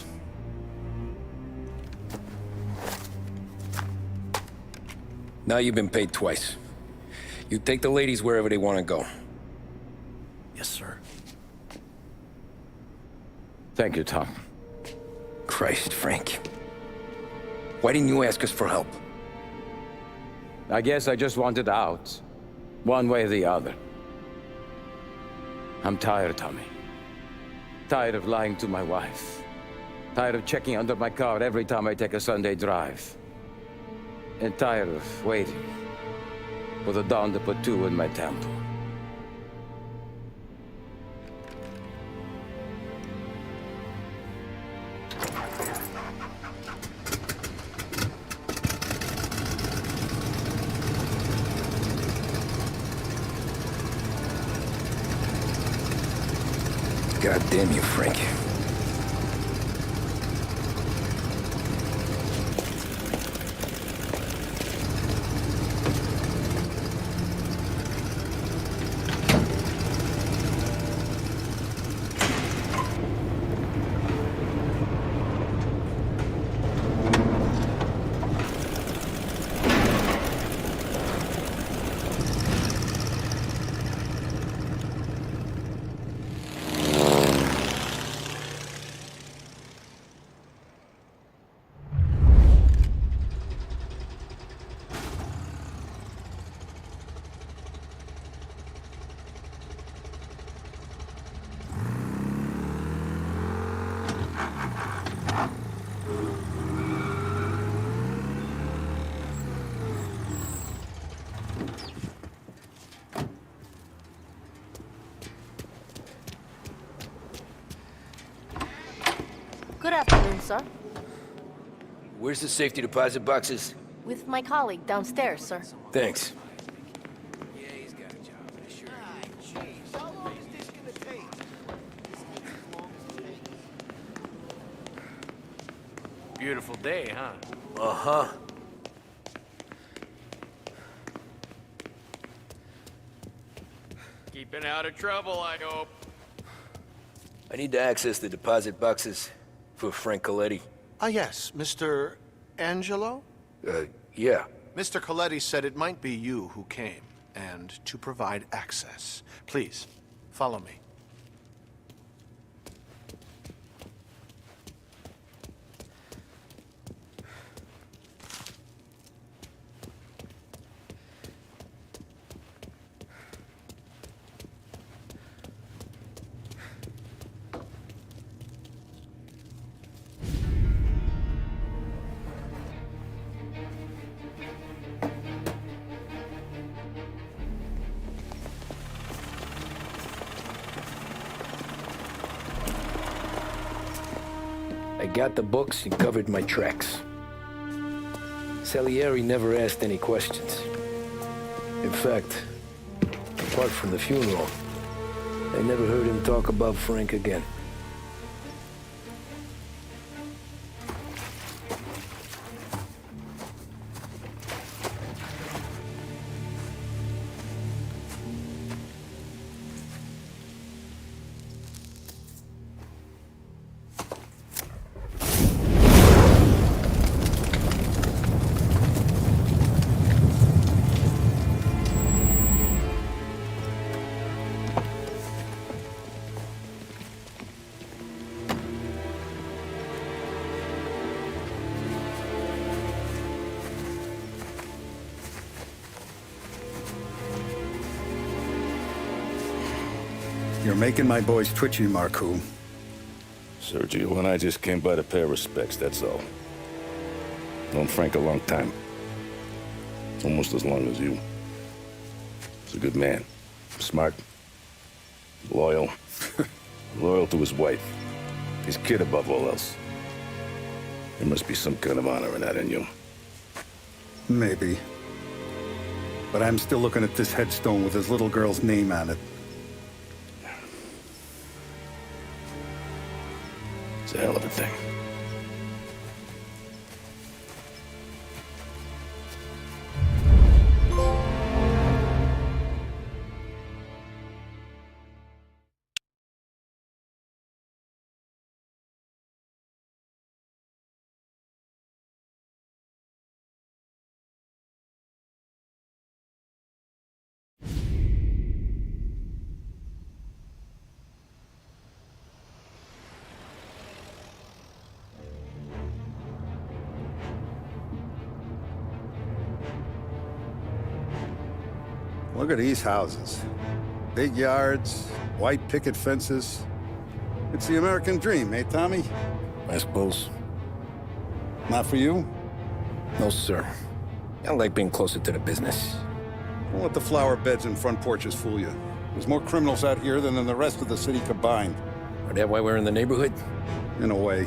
Now you've been paid twice. You take the ladies wherever they want to go.
Yes, sir.
Thank you, Tom.
Christ, Frank. Why didn't you ask us for help?
I guess I just wanted out. One way or the other. I'm tired, Tommy. Tired of lying to my wife. Tired of checking under my car every time I take a Sunday drive. and tired of waiting for the dawn to put two in my temple.
God damn you, Frank.
Good afternoon, sir.
Where's the safety deposit boxes?
With my colleague downstairs, sir.
Thanks.
Beautiful day, huh?
Uh-huh.
Keeping out of trouble, I hope.
I need to access the deposit boxes for Frank Coletti.
Ah, yes, Mr. Angelo?
Yeah.
Mr. Coletti said it might be you who came, and to provide access. Please, follow me.
I got the books and covered my tracks. Salieri never asked any questions. In fact, apart from the funeral, I never heard him talk about Frank again.
You're making my boys twitchy, Marcoux.
Sergio and I just came by to pay respects, that's all. Known Frank a long time. Almost as long as you. He's a good man. Smart. Loyal. Loyal to his wife. His kid above all else. There must be some kind of honor in that in you.
Maybe. But I'm still looking at this headstone with his little girl's name on it.
It's a hell of a thing.
Look at these houses. Big yards, white picket fences. It's the American dream, eh, Tommy?
I suppose.
Not for you?
No, sir. I like being closer to the business.
Don't let the flower beds and front porches fool you. There's more criminals out here than in the rest of the city combined.
Is that why we're in the neighborhood?
In a way.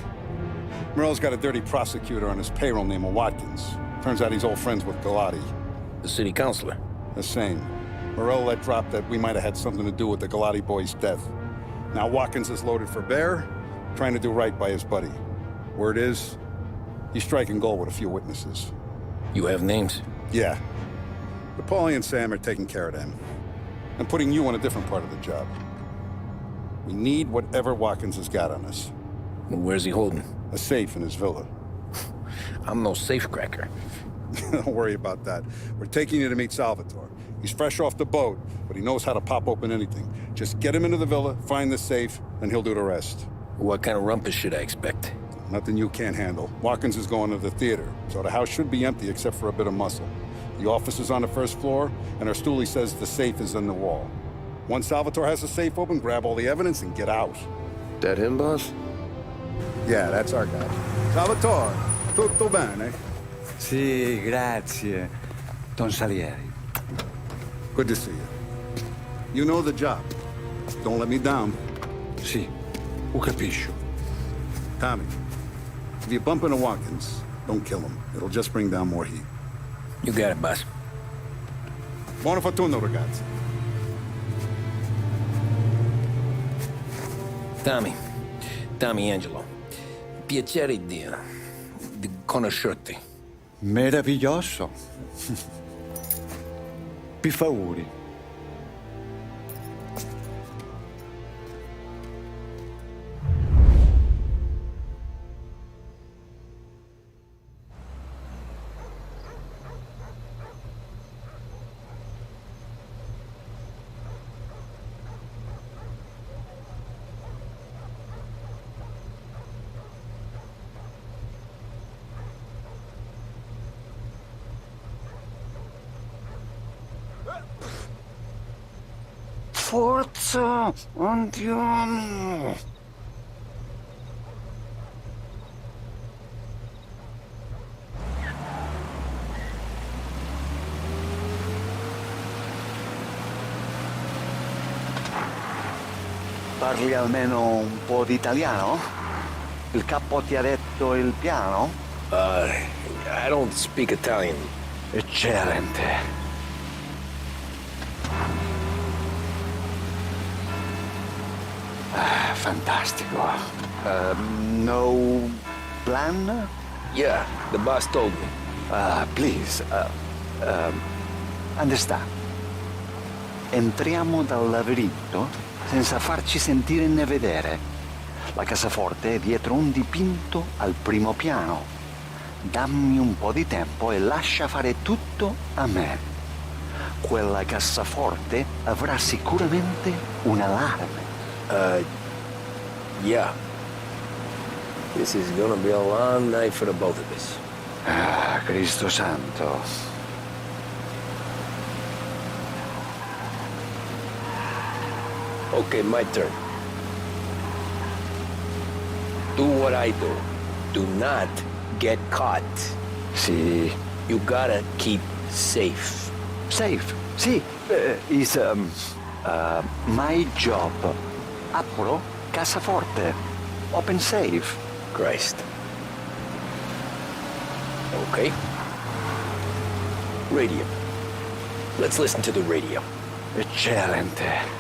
Morell's got a dirty prosecutor on his payroll named Watkins. Turns out he's old friends with Galati.
The city councilor?
The same. Morell let drop that we might have had something to do with the Galati boy's death. Now Watkins is loaded for bear, trying to do right by his buddy. Word is, he's striking gold with a few witnesses.
You have names?
Yeah. But Paulie and Sam are taking care of them. I'm putting you on a different part of the job. We need whatever Watkins has got on us.
Where's he holding?
A safe in his villa.
I'm no safecracker.
Don't worry about that. We're taking you to meet Salvatore. He's fresh off the boat, but he knows how to pop open anything. Just get him into the villa, find the safe, and he'll do the rest.
What kind of rumpus should I expect?
Nothing you can't handle. Watkins is going to the theater, so the house should be empty except for a bit of muscle. The office is on the first floor, and our stoolie says the safe is in the wall. Once Salvatore has the safe open, grab all the evidence and get out.
That him, boss?
Yeah, that's our guy. Salvatore, tutto bene?
Sì, grazie, Don Salieri.
Good to see you. You know the job. Don't let me down.
Sì, ho capisco.
Tommy, if you bump into Watkins, don't kill him. It'll just bring down more heat.
You got it, boss.
Buona fortuna, ragazzi.
Tommy Angelo. Piacere di conoscerti.
Meraviglioso. Per favore. Forza, andiamo!
Parli almeno un po' di italiano? Il capo ti ha detto il piano?
I don't speak Italian.
Eccellente. Fantastico. No plan?
Yeah, the boss told me.
Please, understand. Entriamo dal labirinto senza farci sentire né vedere. La cassaforte è dietro un dipinto al primo piano. Dammi un po' di tempo e lascia fare tutto a me. Quella cassaforte avrà sicuramente un allarme.
Yeah. This is gonna be a long night for the both of us.
Cristo santo.
Okay, my turn. Do what I do. Do not get caught.
Sì.
You gotta keep safe.
Safe? Sì. Is my job. Apro cassaforte. Open safe.
Christ. Okay. Radio. Let's listen to the radio.
Eccellente.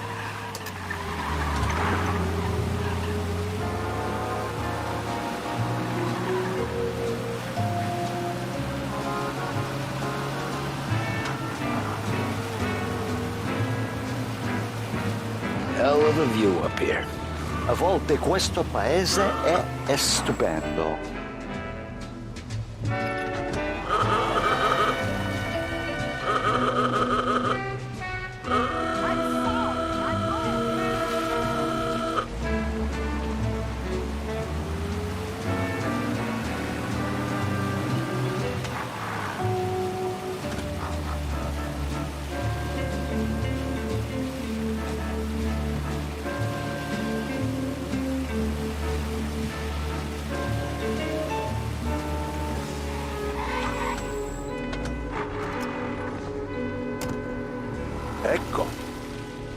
Hell of a view up here.
A volte questo paese è stupendo.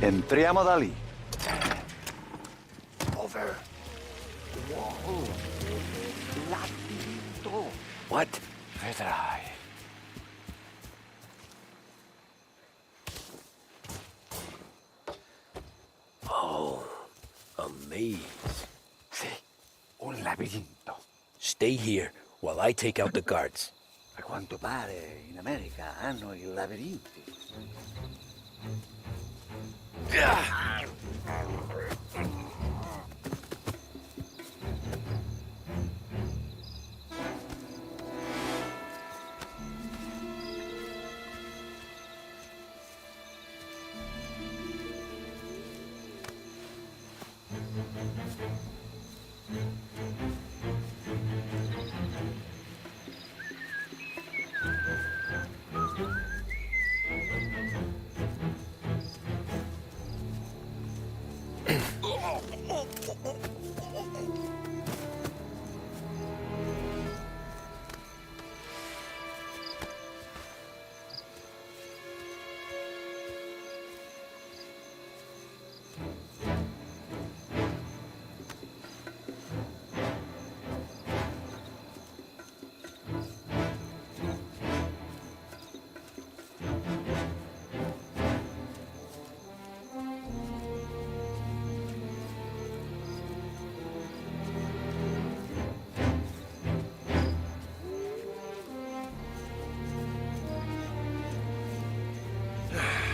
Entriamo da lì.
Over.
Wow. Labirinto.
What?
Vedrai.
Oh, a maze.
Sì, un labirinto.
Stay here while I take out the guards.
A quanto pare in America hanno i labirinti.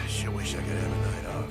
Sure wish I could have a night off.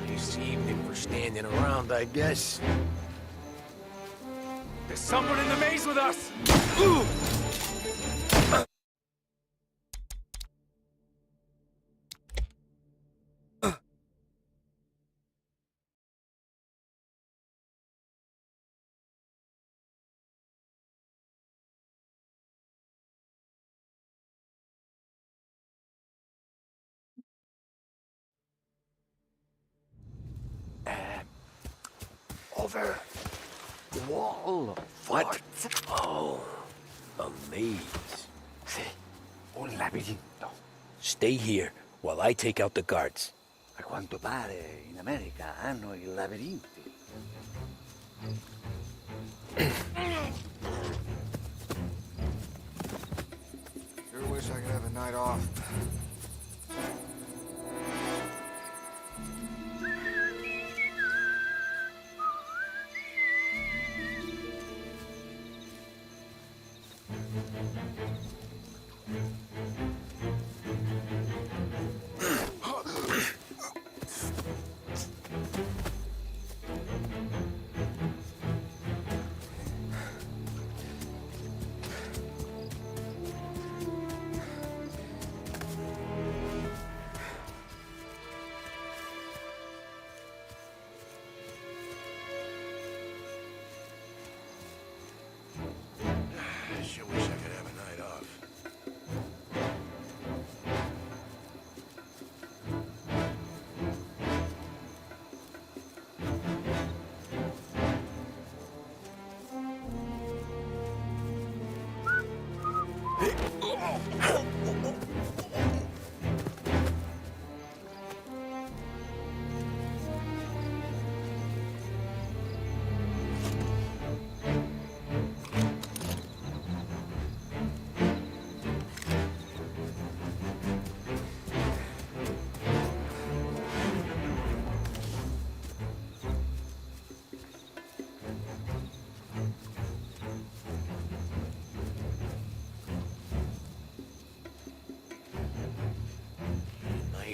Nice evening for standing around, I guess.
There's someone in the maze with us!
Over.
Wall.
What? Oh, a maze.
Sì, un labirinto.
Stay here while I take out the guards.
A quanto pare in America hanno i labirinti.
Sure wish I could have a night off.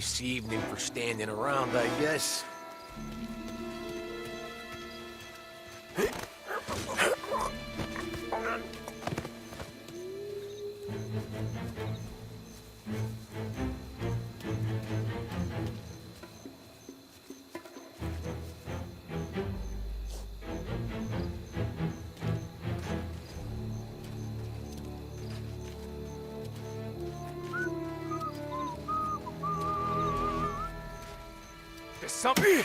Nice evening for standing around, I guess.
There's something.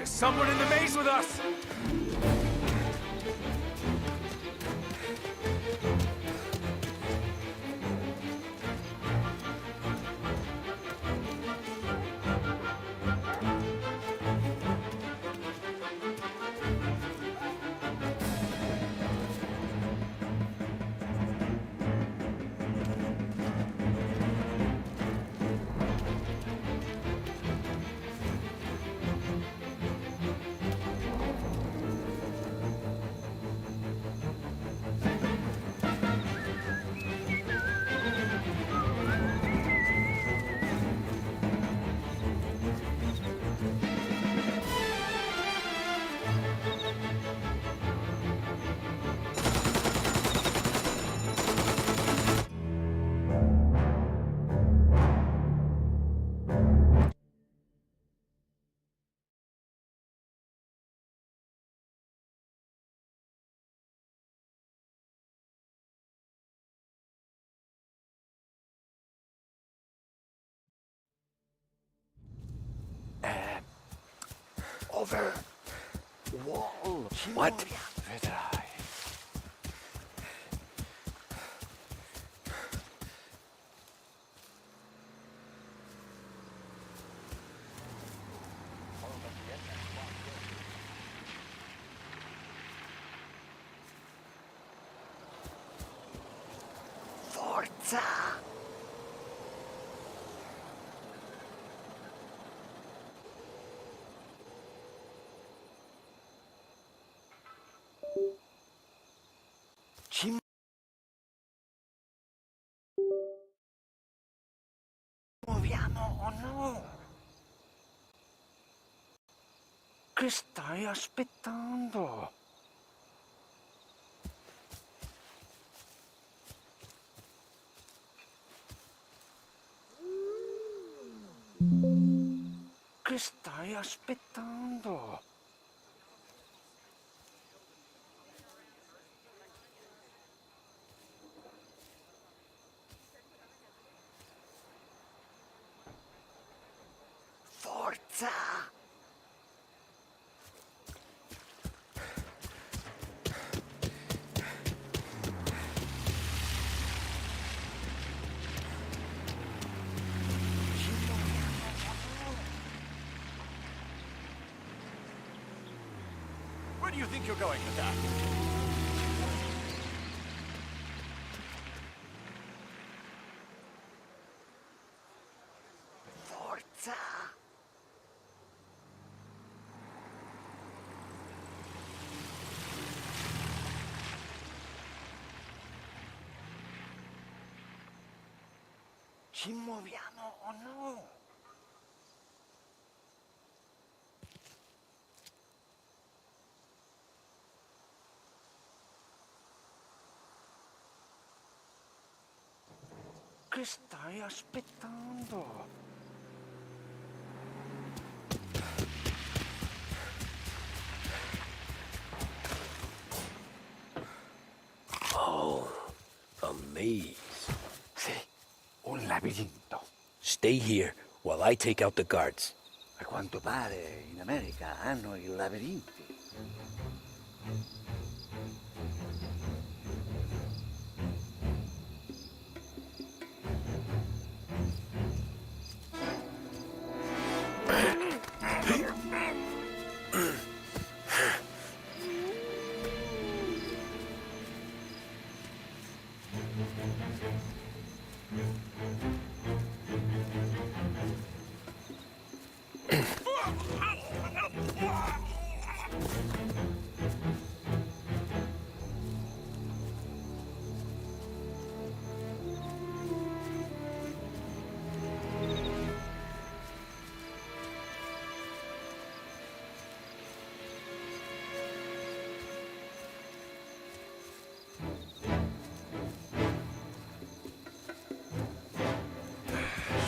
There's someone in the maze with us!
Over the wall. What? Vedrai. Forza! Ci muoviamo o no? Che stai aspettando? Che stai aspettando? Forza!
Where do you think you're going with that?
Forza! Ci muoviamo o no? Che stai aspettando?
Oh, a maze.
Sì, un labirinto.
Stay here while I take out the guards.
A quanto pare in America hanno i labirinti.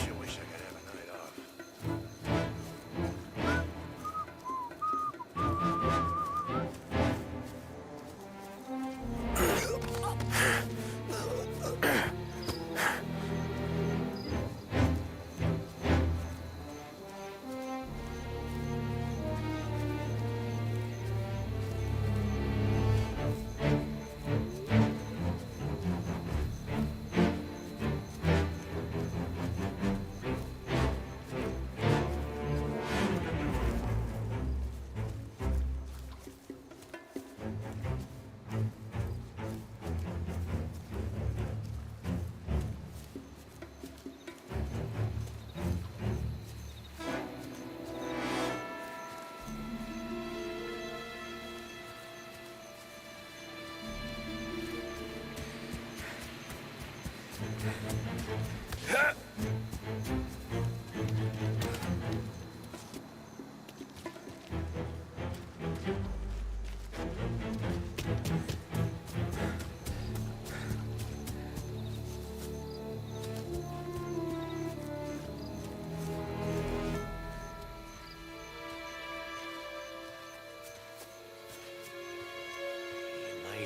Sure wish I could have a night off.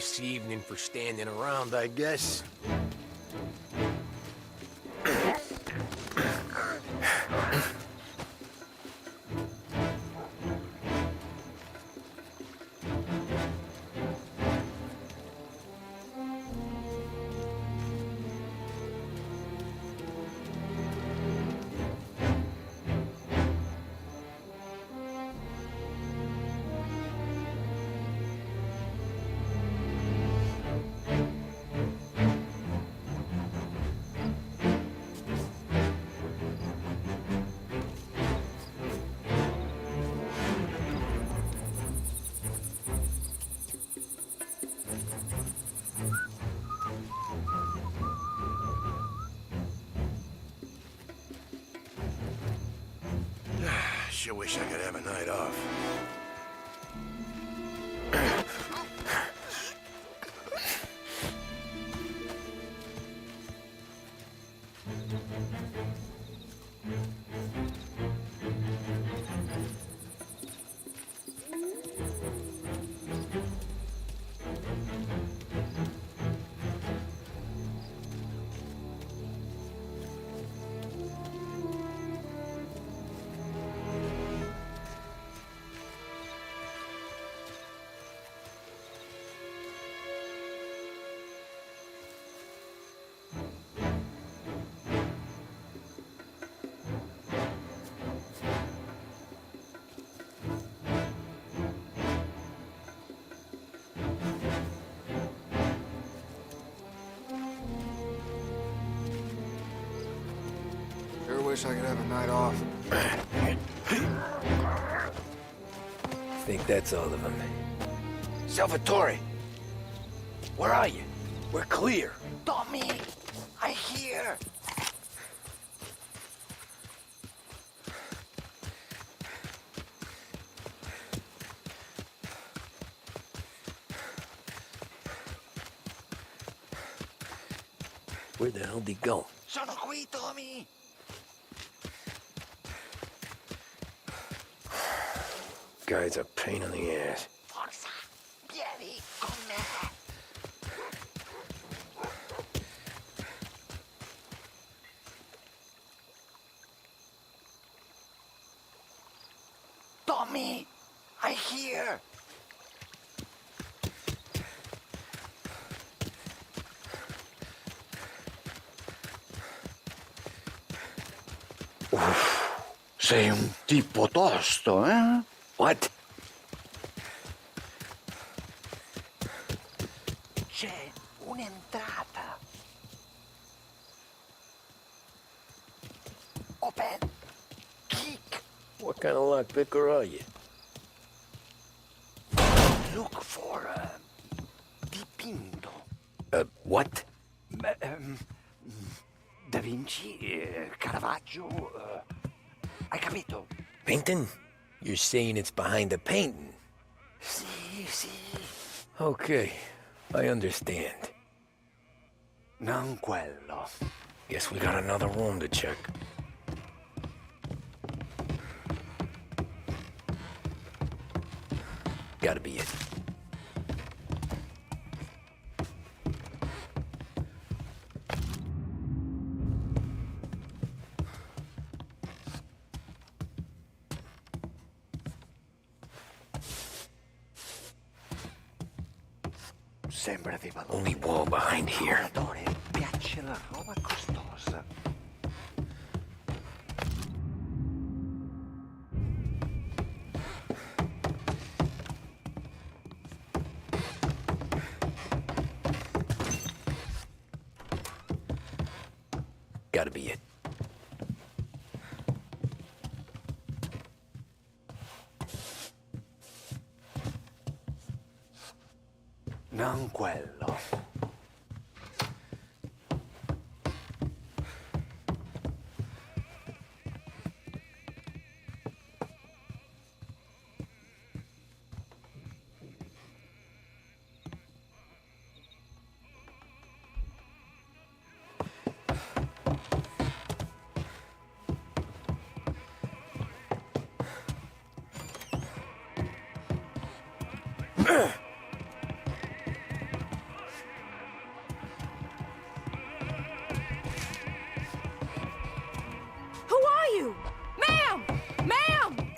Nice evening for standing around, I guess. Sure wish I could have a night off.
Sure wish I could have a night off.
Think that's all of them.
Salvatore! Where are you?
We're clear.
Tommy! I hear!
Where the hell did he go?
Sono qui, Tommy!
Guy's a pain in the ass.
Forza! Vieni con me! Tommy! I hear! Sei un tipo tosto, eh?
What?
C'è un'entrata. Open. Kick.
What kind of lockpicker are you?
Look for dipinto.
What?
Da Vinci, Caravaggio. Hai capito?
Painting? You're saying it's behind the painting?
Sì, sì.
Okay, I understand.
Non quello.
Guess we got another room to check. Gotta be it.
Sembra di valore.
Only wall behind here.
Piace la roba costosa.
Gotta be it.
Non quello.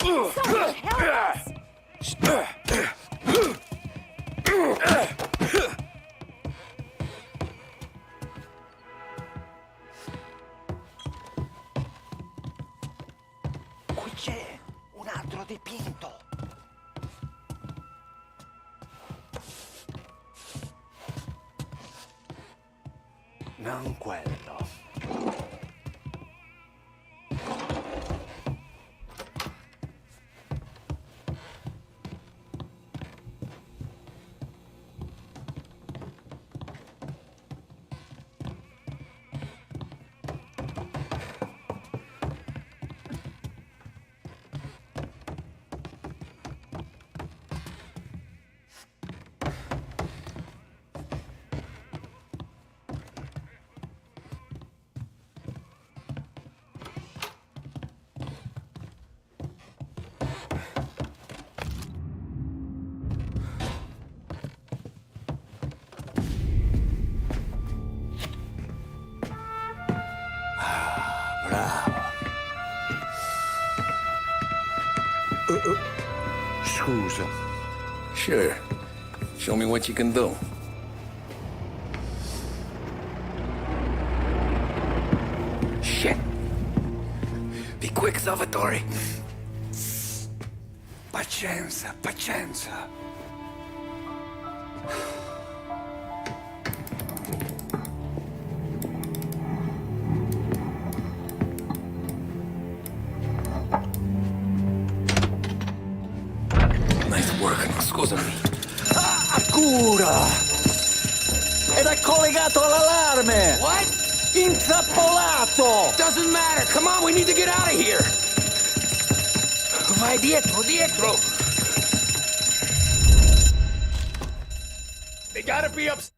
Someone help us!
Qui c'è un altro dipinto. Non quello.
Scusa. Sure. Show me what you can do. Shit. Be quick, Salvatore.
Pazienza, pazienza.
Nice work. Scusami.
Cura! Ed è collegato all'allarme!
What?
Intrappolato!
Doesn't matter. Come on, we need to get out of here. Vai dietro, dietro.
They gotta be upstairs.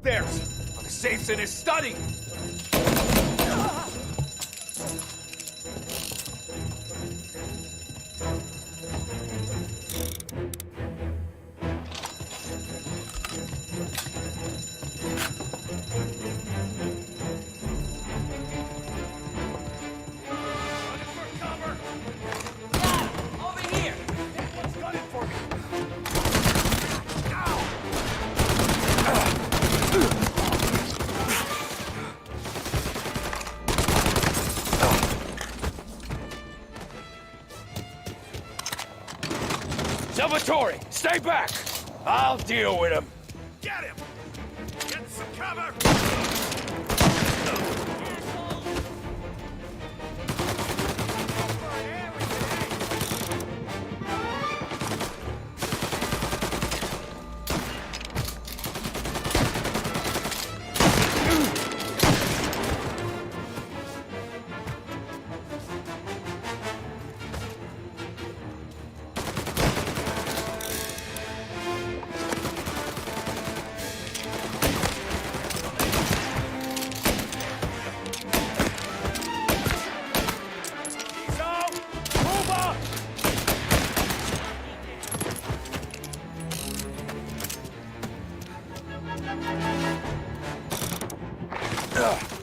Theirs. The safe's in his study. Salvatore, stay back! I'll deal with him.
Get him! Get some cover!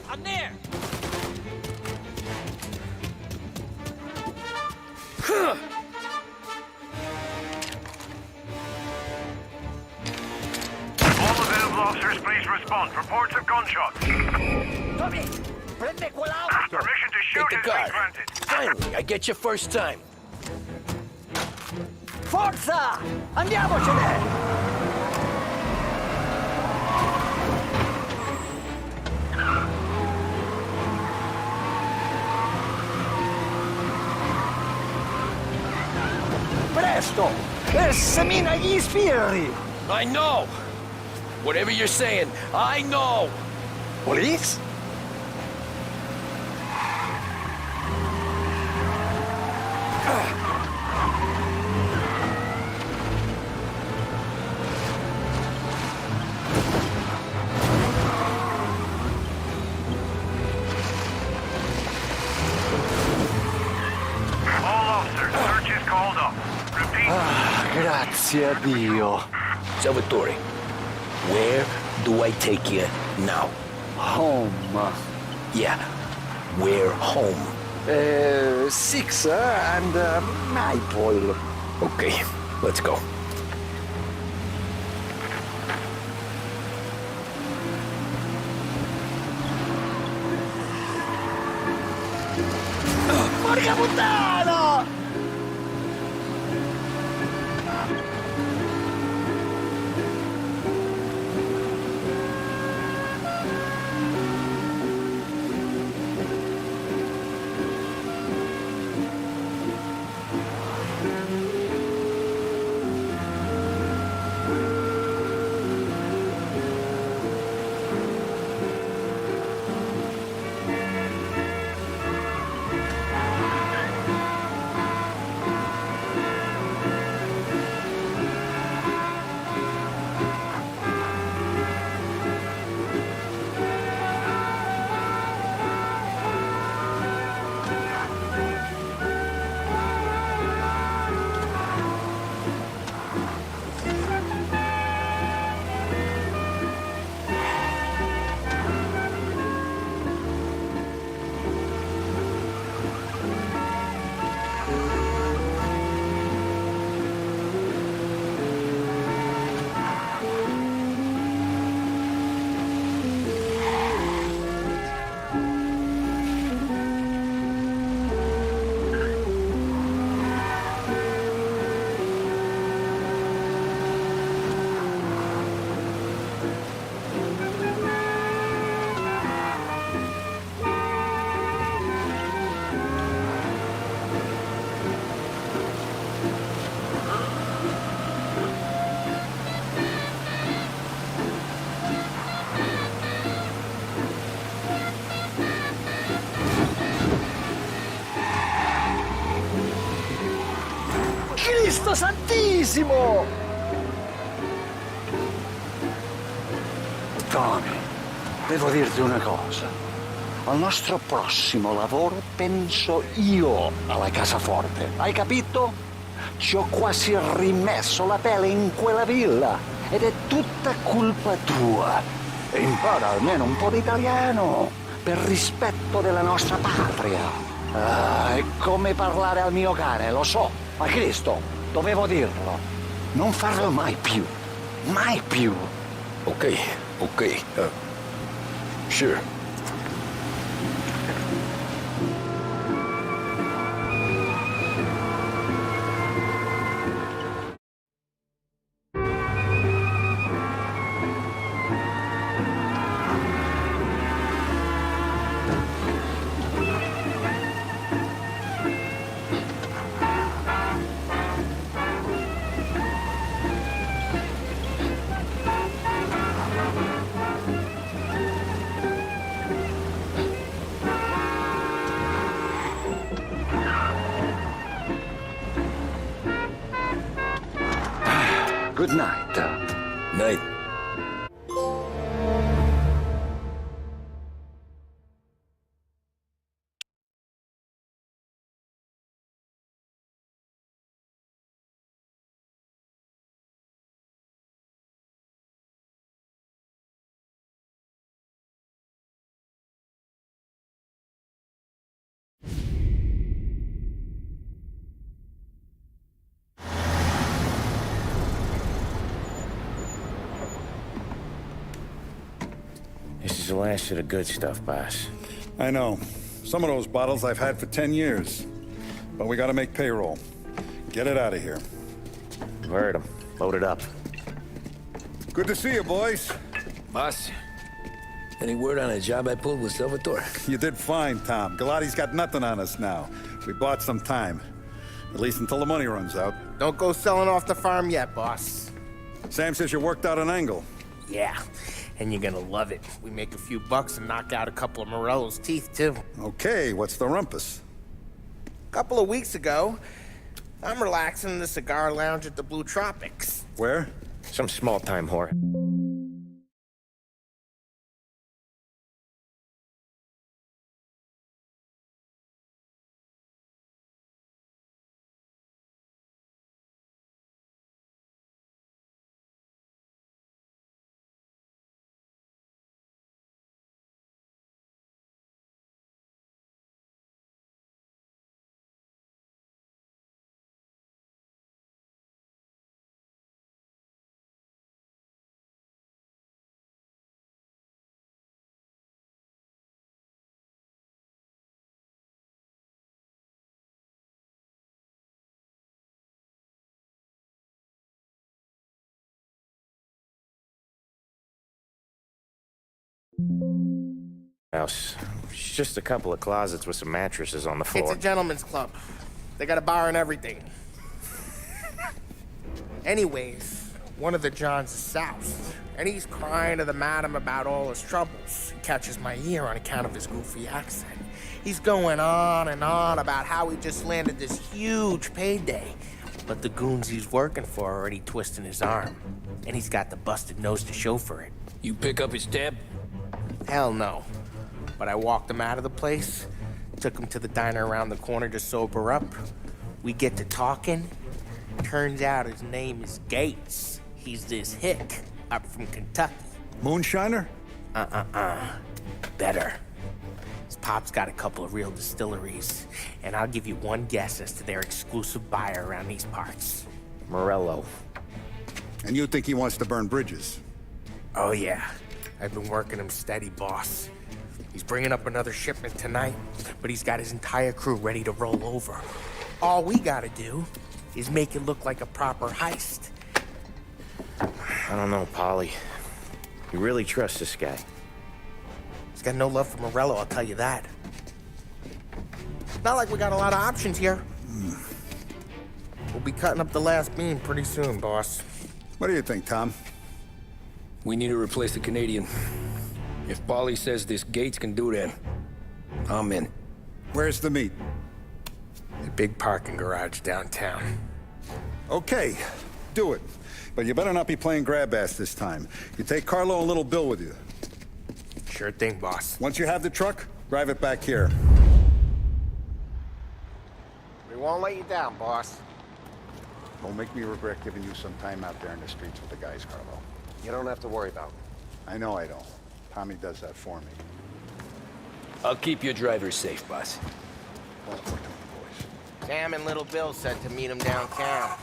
I'm there!
All available officers, please respond. Reports of gunshots.
Tommy, prende quell'auto!
Permission to shoot has been granted.
Finally, I get you first time. Forza! Andiamocene! Presto! Semina gli sbirri!
I know! Whatever you're saying, I know!
Police?
All officers, search is called up. Repeat.
Grazie a Dio. Salvatore, where do I take you now? Home. Yeah, where home? 6 and Maple. Okay, let's go. Porca puttana! Cristo Santissimo!
Tony, devo dirti una cosa. Al nostro prossimo lavoro penso io alla casaforte. Hai capito? Ci ho quasi rimesso la pelle in quella villa. Ed è tutta colpa tua. E impara almeno un po' di italiano. Per rispetto della nostra patria. È come parlare al mio cane, lo so. Ma Cristo, dovevo dirlo. Non farlo mai più. Mai più.
Okay. Sure.
Good night.
Night.
This is the last of the good stuff, boss.
I know. Some of those bottles I've had for 10 years. But we gotta make payroll. Get it out of here.
Heard him. Load it up.
Good to see you, boys.
Boss, any word on a job I pulled with Salvatore?
You did fine, Tom. Galati's got nothing on us now. We bought some time. At least until the money runs out.
Don't go selling off the farm yet, boss.
Sam says you worked out an angle.
Yeah, and you're gonna love it. We make a few bucks and knock out a couple of Morello's teeth, too.
Okay, what's the rumpus?
A couple of weeks ago, I'm relaxing in the cigar lounge at the Blue Tropics.
Where?
Some small-time whore. House. It's just a couple of closets with some mattresses on the floor.
It's a gentleman's club. They got a bar and everything. Anyways, one of the Johns is south, and he's crying to the madam about all his troubles. He catches my ear on account of his goofy accent. He's going on and on about how he just landed this huge payday, but the goons he's working for are already twisting his arm, and he's got the busted nose to show for it.
You pick up his tab?
Hell no. But I walked him out of the place, took him to the diner around the corner to sober up. We get to talking. Turns out his name is Gates. He's this hick up from Kentucky.
Moonshiner?
Better. His pop's got a couple of real distilleries, and I'll give you one guess as to their exclusive buyer around these parts.
Morello.
And you think he wants to burn bridges?
Oh yeah. I've been working him steady, boss. He's bringing up another shipment tonight, but he's got his entire crew ready to roll over. All we gotta do is make it look like a proper heist.
I don't know, Polly. You really trust this guy?
He's got no love for Morello, I'll tell you that. Not like we got a lot of options here. We'll be cutting up the last beam pretty soon, boss.
What do you think, Tom?
We need to replace the Canadian. If Paulie says this Gates can do that, I'm in.
Where's the meet?
The big parking garage downtown.
Okay, do it. But you better not be playing grab ass this time. You take Carlo and Little Bill with you.
Sure thing, boss.
Once you have the truck, drive it back here.
We won't let you down, boss.
Don't make me regret giving you some time out there in the streets with the guys, Carlo.
You don't have to worry about it.
I know I don't. Tommy does that for me.
I'll keep your driver safe, boss.
Well, we're doing, boys.
Sam and Little Bill said to meet him downtown.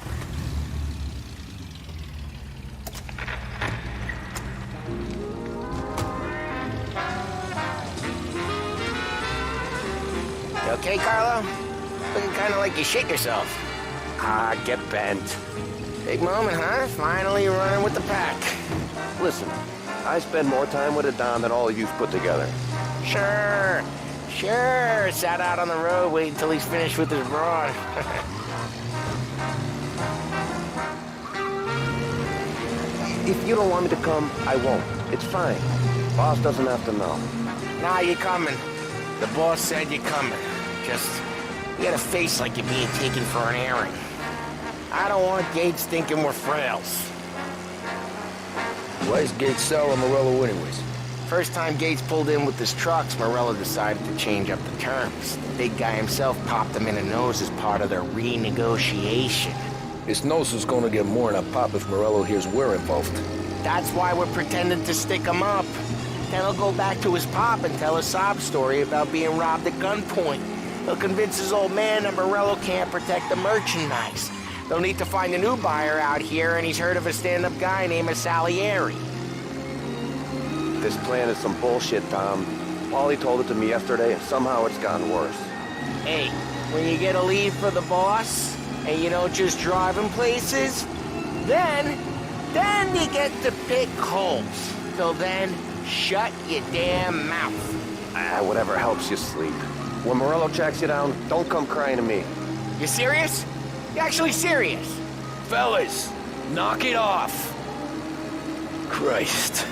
You okay, Carlo? Looking kind of like you shit yourself.
Ah, get bent.
Big moment, huh? Finally running with the pack.
Listen, I spend more time with a Don than all of you've put together.
Sure. Sat out on the road waiting until he's finished with his broad.
If you don't want me to come, I won't. It's fine. Boss doesn't have to know.
Nah, you're coming. The boss said you're coming. Just, you got a face like you're being taken for an airing. I don't want Gates thinking we're frails.
Why is Gates sour Morello anyways?
First time Gates pulled in with his trucks, Morello decided to change up the terms. The big guy himself popped him in the nose as part of their renegotiation.
His nose is gonna get more than a pop if Morello hears we're involved.
That's why we're pretending to stick him up. Then he'll go back to his pop and tell a sob story about being robbed at gunpoint. He'll convince his old man that Morello can't protect the merchandise. They'll need to find a new buyer out here, and he's heard of a stand-up guy named Salieri.
This plan is some bullshit, Tom. Paulie told it to me yesterday, and somehow it's gotten worse.
Hey, when you get a lead for the boss, and you don't just drive him places, then you get to pick holes. Till then, shut your damn mouth.
Whatever helps you sleep. When Morello tracks you down, don't come crying to me.
You serious? You actually serious?
Fellas, knock it off. Christ.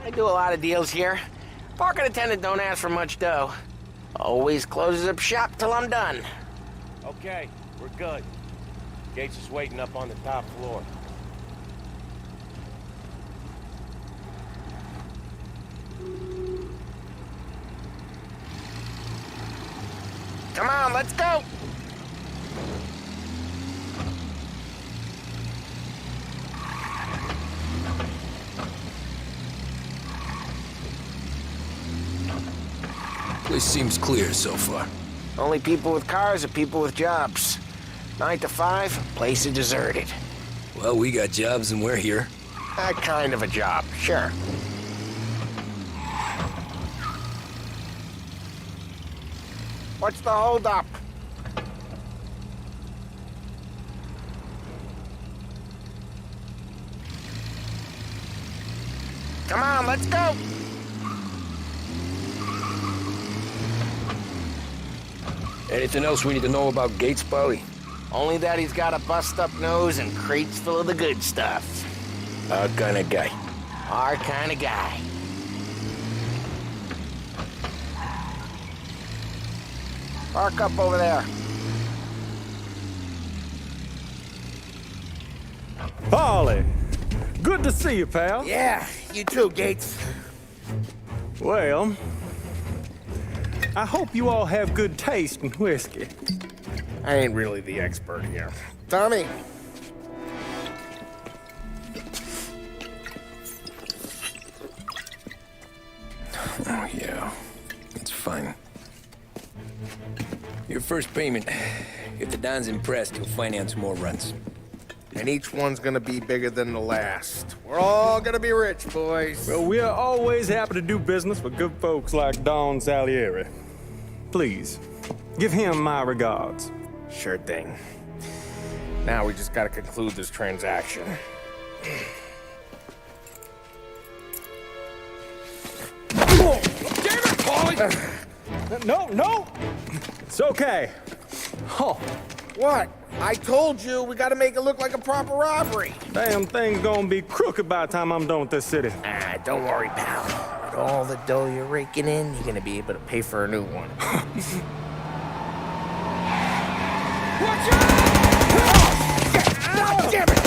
I do a lot of deals here. Parking attendant don't ask for much dough. Always closes up shop till I'm done.
Okay, we're good. Gates is waiting up on the top floor.
Come on, let's go!
Place seems clear so far.
Only people with cars are people with jobs. 9 to 5, place is deserted.
Well, we got jobs and we're here.
That kind of a job, sure. What's the holdup? Come on, let's go!
Anything else we need to know about Gates, Paulie?
Only that he's got a bust-up nose and crates full of the good stuff.
Our kind of guy.
Our kind of guy. Park up over there.
Paulie, good to see you, pal.
Yeah, you too, Gates.
Well, I hope you all have good taste in whiskey.
I ain't really the expert here. Tommy.
Oh, yeah. It's fine. Your first payment. If the Don's impressed, he'll finance more runs.
And each one's gonna be bigger than the last. We're all gonna be rich, boys.
Well, we are always happy to do business with good folks like Don Salieri. Please, give him my regards.
Sure thing. Now we just gotta conclude this transaction.
No! It's okay. Oh.
What? I told you, we gotta make it look like a proper robbery.
Damn thing's gonna be crooked by the time I'm done with this city.
Ah, don't worry, pal. With all the dough you're raking in, you're gonna be able to pay for a new one.
Watch out!
God damn it!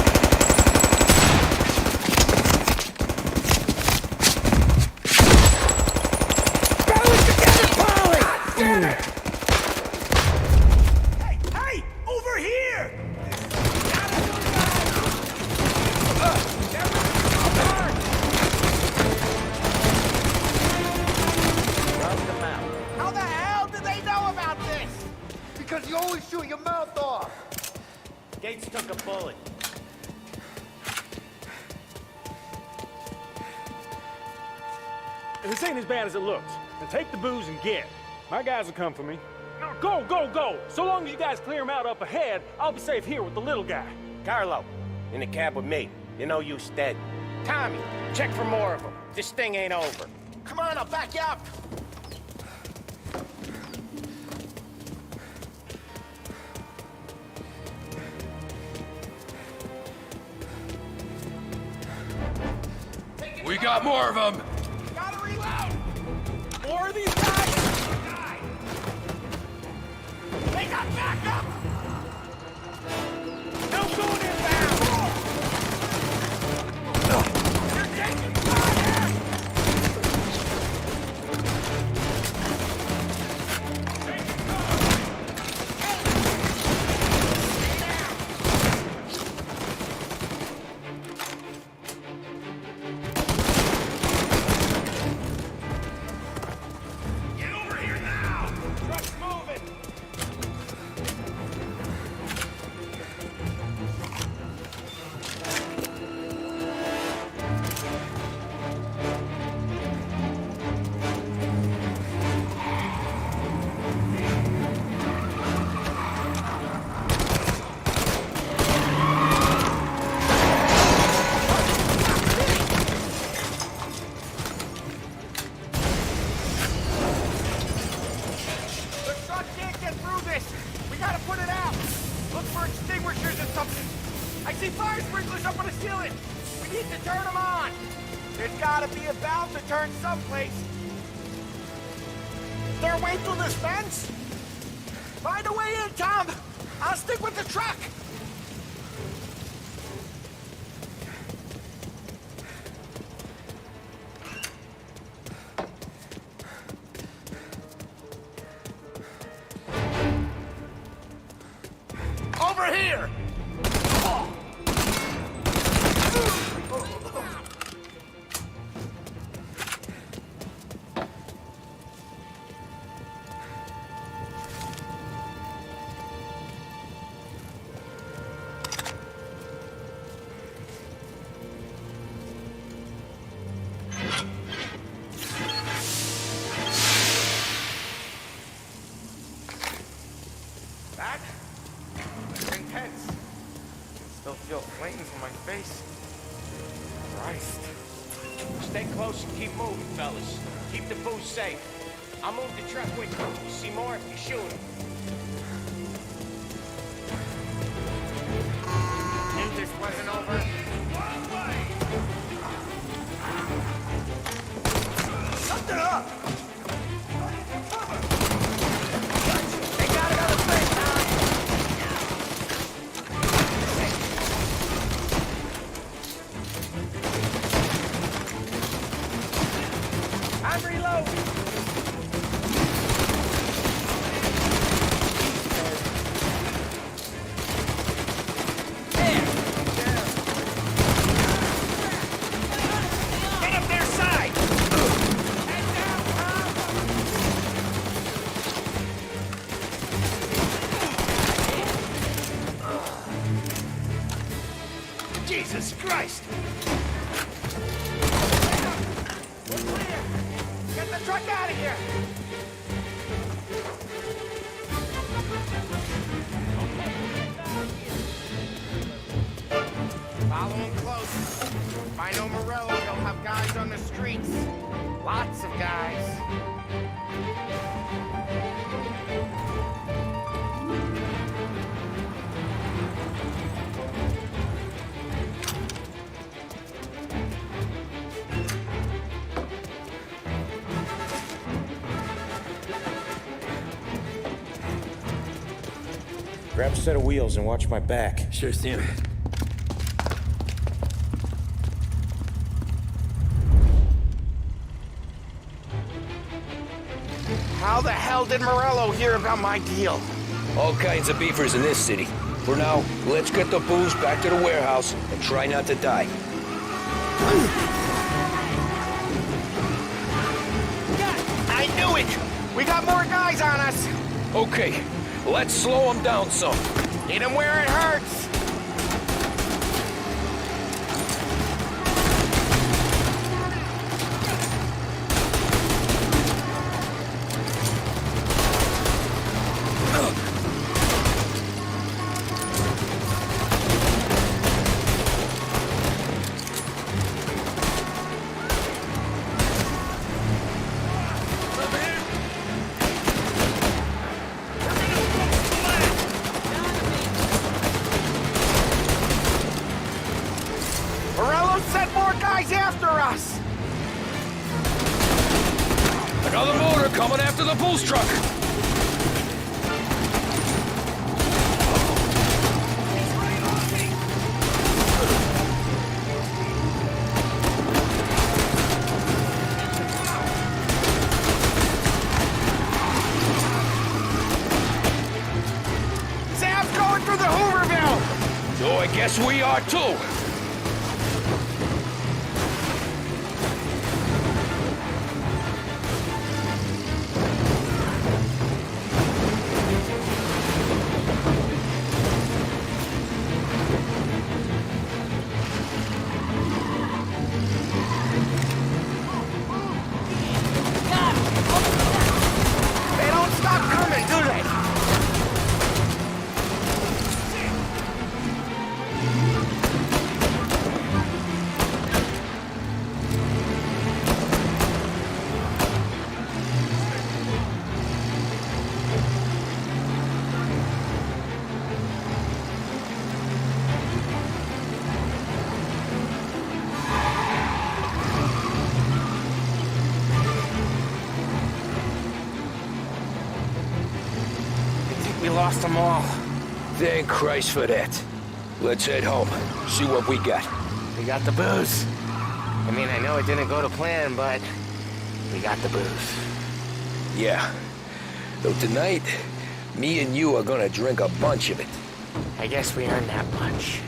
Rally together, Polly! Damn it!
Hey! Over here!
How the hell did they know about this?
Because you always shoot your mouth off.
Gates took a bullet.
This ain't as bad as it looks. Now take the booze and get. My guys will come for me. Go, go, go! So long as you guys clear him out up ahead, I'll be safe here with the little guy.
Carlo, in the cab with me. You know you dead. Tommy, check for more of them. This thing ain't over.
Come on, I'll back you up.
We got more of them!
Gotta reload! More of these guys! They got backup! No going inbound! You're taking fire!
Get over here now!
Truck's moving! The truck can't get through this! We gotta put it out! Look for extinguishers or something! I see fire sprinklers up on the ceiling! We need to turn them on! There's gotta be a valve to turn someplace! Is there a way through this fence? Find a way in, Tom! I'll stick with the truck!
Over here!
That was intense. Still feel flames on my face. Christ.
Stay close and keep moving, fellas. Keep the booze safe. I'll move the truck with you. You see more if you shoot him.
Knew this wasn't over.
Something up!
They got another thing, Tom! I'm reloading!
Get up their side! Jesus Christ!
We're clear! Get the truck out of here! Follow him close. If I know Morello, he'll have guys on the streets. Lots of guys.
Grab a set of wheels and watch my back.
Sure, Sam.
How the hell did Morello hear about my deal?
All kinds of beefers in this city. For now, let's get the booze back to the warehouse and try not to die.
I knew it! We got more guys on us!
Okay, let's slow them down some.
Hit them where it hurts! After us!
Another motor coming after the booze truck!
Sam's going through the Hooverville!
So I guess we are too!
We lost them all.
Thank Christ for that. Let's head home, see what we got.
We got the booze. I mean, I know it didn't go to plan, but we got the booze.
Yeah. Though tonight, me and you are gonna drink a bunch of it.
I guess we earned that much.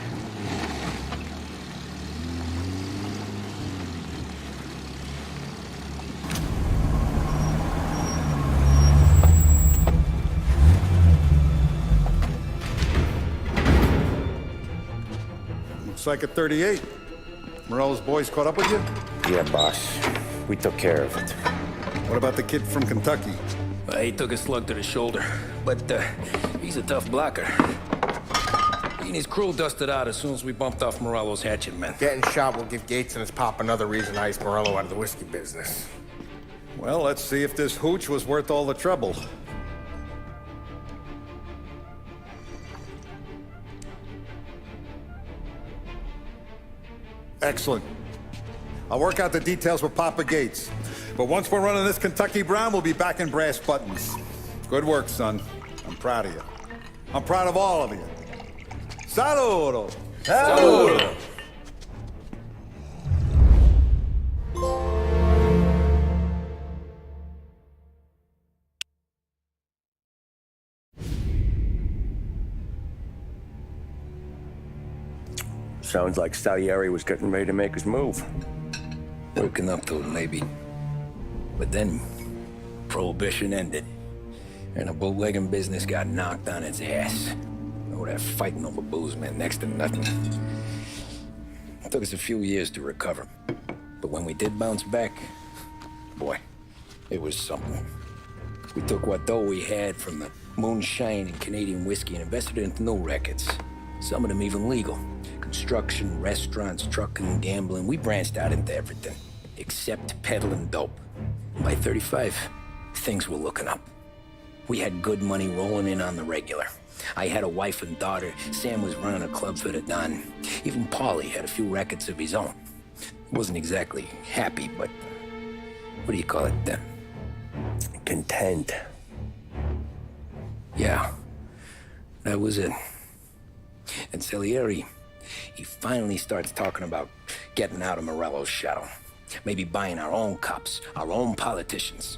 Looks like a 38. Morello's boys caught up with you?
Yeah, boss. We took care of it.
What about the kid from Kentucky?
He took a slug to the shoulder, but he's a tough blocker. He and his crew dusted out as soon as we bumped off Morello's hatchet men.
Getting shot will give Gates and his pop another reason to ice Morello out of the whiskey business.
Well, let's see if this hooch was worth all the trouble. Excellent. I'll work out the details with Papa Gates. But once we're running this Kentucky Brown, we'll be back in brass buttons. Good work, son. I'm proud of you. I'm proud of all of you. Saludo!
Saludo!
Sounds like Salieri was getting ready to make his move.
Working up to it, maybe. But then, Prohibition ended, and the bootlegging business got knocked on its ass. Oh, that fighting over booze meant next to nothing. It took us a few years to recover. But when we did bounce back, boy, it was something. We took what dough we had from the moonshine and Canadian whiskey and invested it into new rackets. Some of them even legal. Construction, restaurants, trucking, gambling. We branched out into everything, except peddling dope. And by 35, things were looking up. We had good money rolling in on the regular. I had a wife and daughter. Sam was running a club for the Don. Even Paulie had a few rackets of his own. Wasn't exactly happy, but what do you call it then?
Content.
Yeah. That was it. And Salieri, he finally starts talking about getting out of Morello's shadow. Maybe buying our own cops, our own politicians.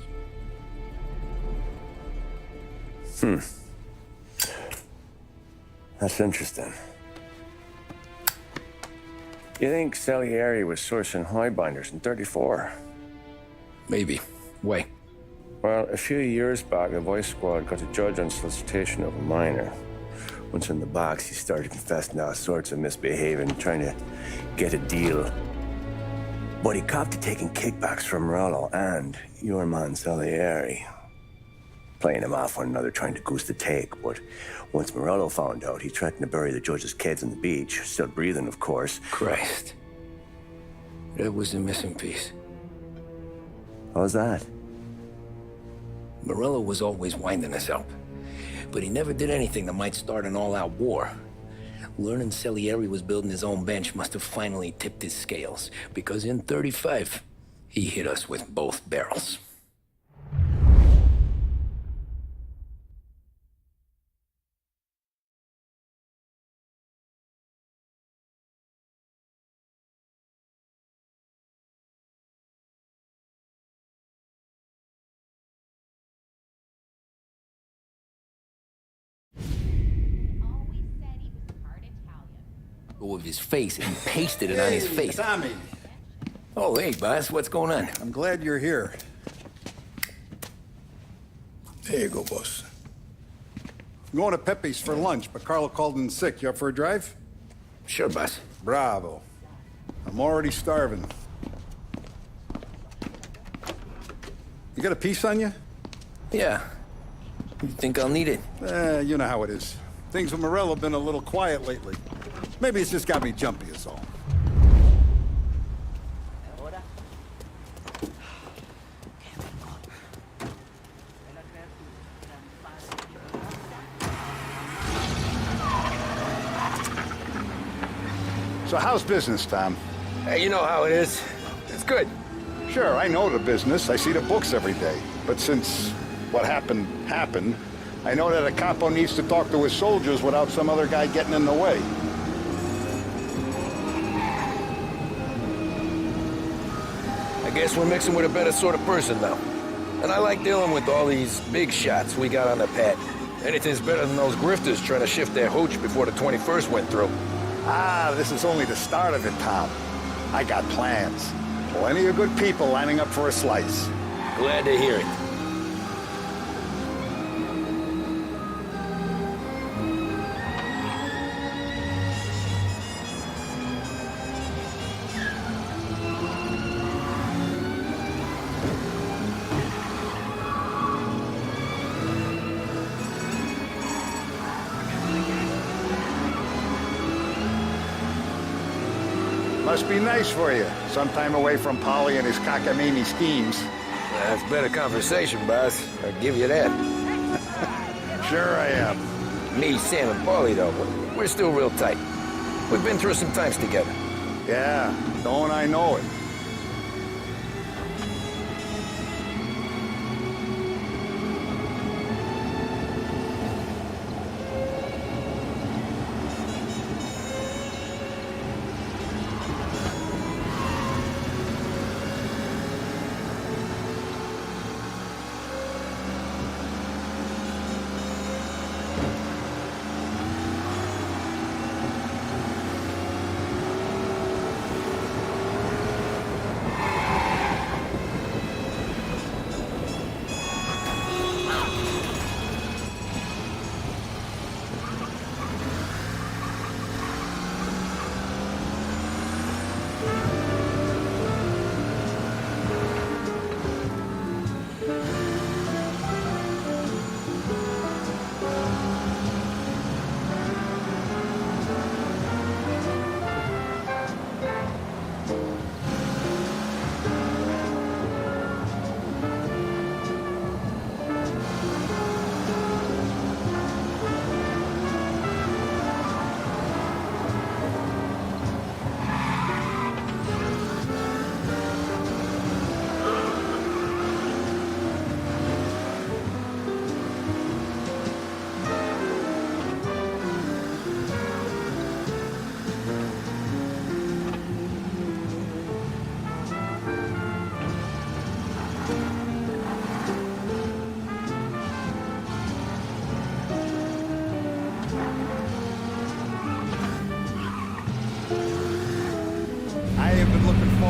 That's interesting. You think Salieri was sourcing highbinders in 34?
Maybe. Why?
Well, a few years back, a vice squad got a judge on solicitation of a minor. Once in the box, he started confessing all sorts of misbehaving, trying to get a deal. But he copped to taking kickbacks from Morello and your man Salieri. Playing them off one another, trying to goose the take. But once Morello found out, he threatened to bury the judge's kids on the beach. Still breathing, of course.
Christ. That was the missing piece.
How's that?
Morello was always winding us up. But he never did anything that might start an all-out war. Learning Salieri was building his own bench must have finally tipped his scales. Because in 35, he hit us with both barrels. With his face, and he pasted it on his face.
Tommy.
Oh, hey, boss, what's going on?
I'm glad you're here.
There you go, boss.
I'm going to Pepe's for lunch, but Carlo called in sick. You up for a drive?
Sure, boss.
Bravo. I'm already starving. You got a piece on you?
Yeah. You think I'll need it?
You know how it is. Things with Morello have been a little quiet lately. Maybe it's just got me jumpy is all. So how's business, Tom?
Hey, you know how it is. It's good.
Sure, I know the business. I see the books every day. But since what happened, I know that a capo needs to talk to his soldiers without some other guy getting in the way.
I guess we're mixing with a better sort of person now. And I like dealing with all these big shots we got on the pad. Anything's better than those grifters trying to shift their hooch before the 21st went through.
Ah, this is only the start of it, Tom. I got plans. Plenty of good people lining up for a slice.
Glad to hear it.
Must be nice for you. Some time away from Polly and his cockamamie schemes.
That's better conversation, boss. I'll give you that.
Sure I am.
Me, Sam, and Paulie, though, we're still real tight. We've been through some times together.
Yeah, don't I know it.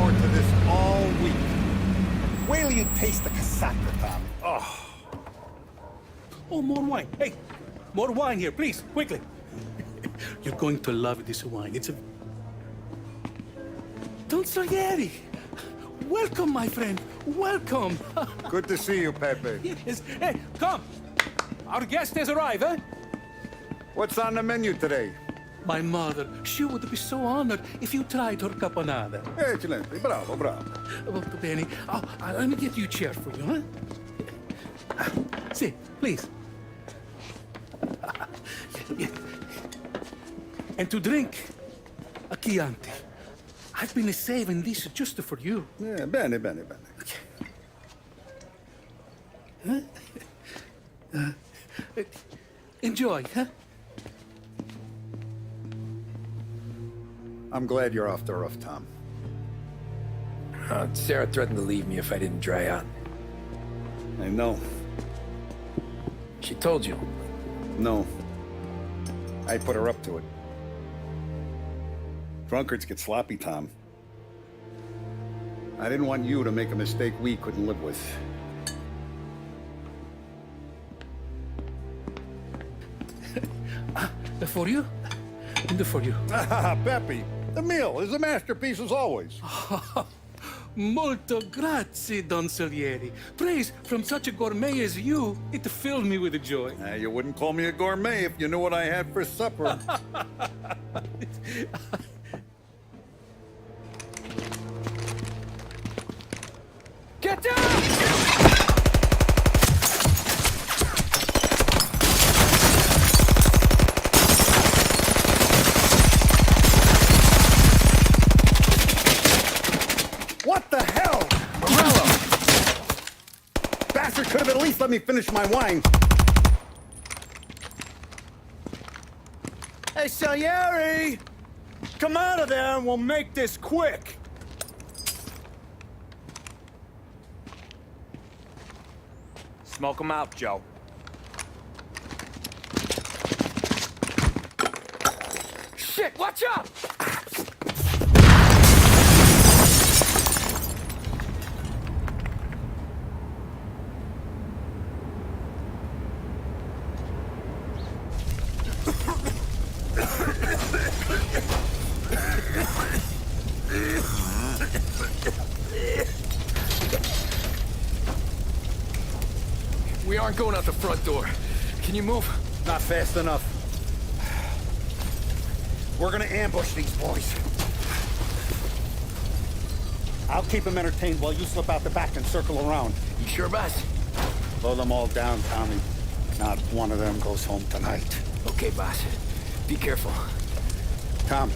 forward to this all week. Wait till you taste the casaca, Tom. Oh.
Oh, more wine. Hey, more wine here, please, quickly. You're going to love this wine. It's a... Don Salieri! Welcome, my friend. Welcome.
Good to see you, Pepe.
Yes. Hey, come. Our guest has arrived, eh?
What's on the menu today?
My mother, she would be so honored if you tried her caponata.
Excellent. Bravo, bravo.
Molto bene. Oh, let me get you a chair for you, huh? See, please. And to drink, a Chianti. I've been saving this just for you.
Yeah, bene, bene, bene.
Huh? Enjoy, huh?
I'm glad you're off the roof, Tom.
Sarah threatened to leave me if I didn't dry out.
I know.
She told you?
No. I put her up to it. Drunkards get sloppy, Tom. I didn't want you to make a mistake we couldn't live with.
For you? And for you.
Pepe, the meal is a masterpiece as always.
Molto grazie, Don Salieri. Praise from such a gourmet as you, it filled me with joy.
You wouldn't call me a gourmet if you knew what I had for supper.
Get down!
What the hell? Morello! Bastard could have at least let me finish my wine.
Hey, Salieri! Come out of there and we'll make this quick.
Smoke him out, Joe.
Shit, watch out!
We aren't going out the front door. Can you move?
Not fast enough. We're gonna ambush these boys. I'll keep them entertained while you slip out the back and circle around.
You sure, boss?
Blow them all down, Tommy. Not one of them goes home tonight.
Okay, boss. Be careful.
Tom,